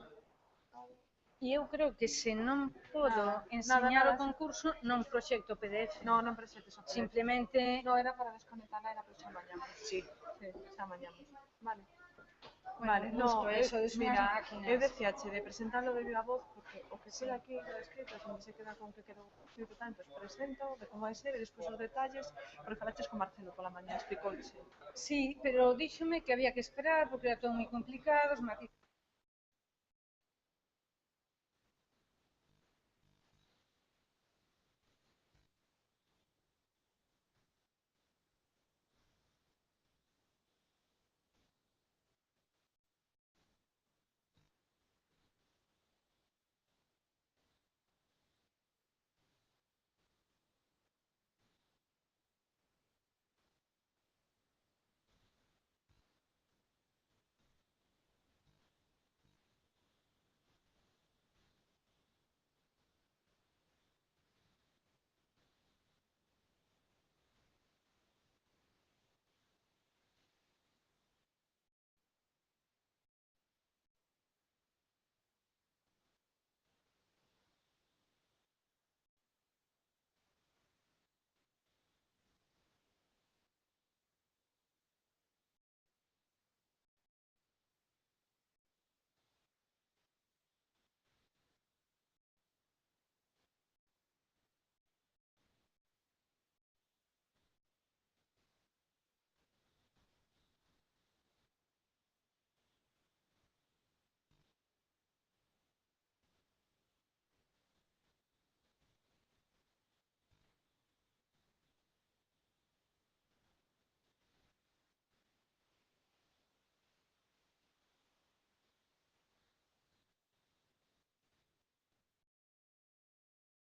E eu creo que se non podo enseñar o concurso, non proxecto PDF. No, non presentes o PDF. Simplemente... No, era para desconectarla, era para xa mañamos. Sí, xa mañamos. Vale. Vale, no, eso es mira, unas máquinas. eu decíache de presentarlo de viva voz porque o que queda aquí no escrito, onde se queda con que quedou escrito tanto, presento de como vai ser e despois os detalles, porque falaches con Marcelo pola mañá, explicouche. Sí, pero díxome que había que esperar porque era todo moi complicado, os matices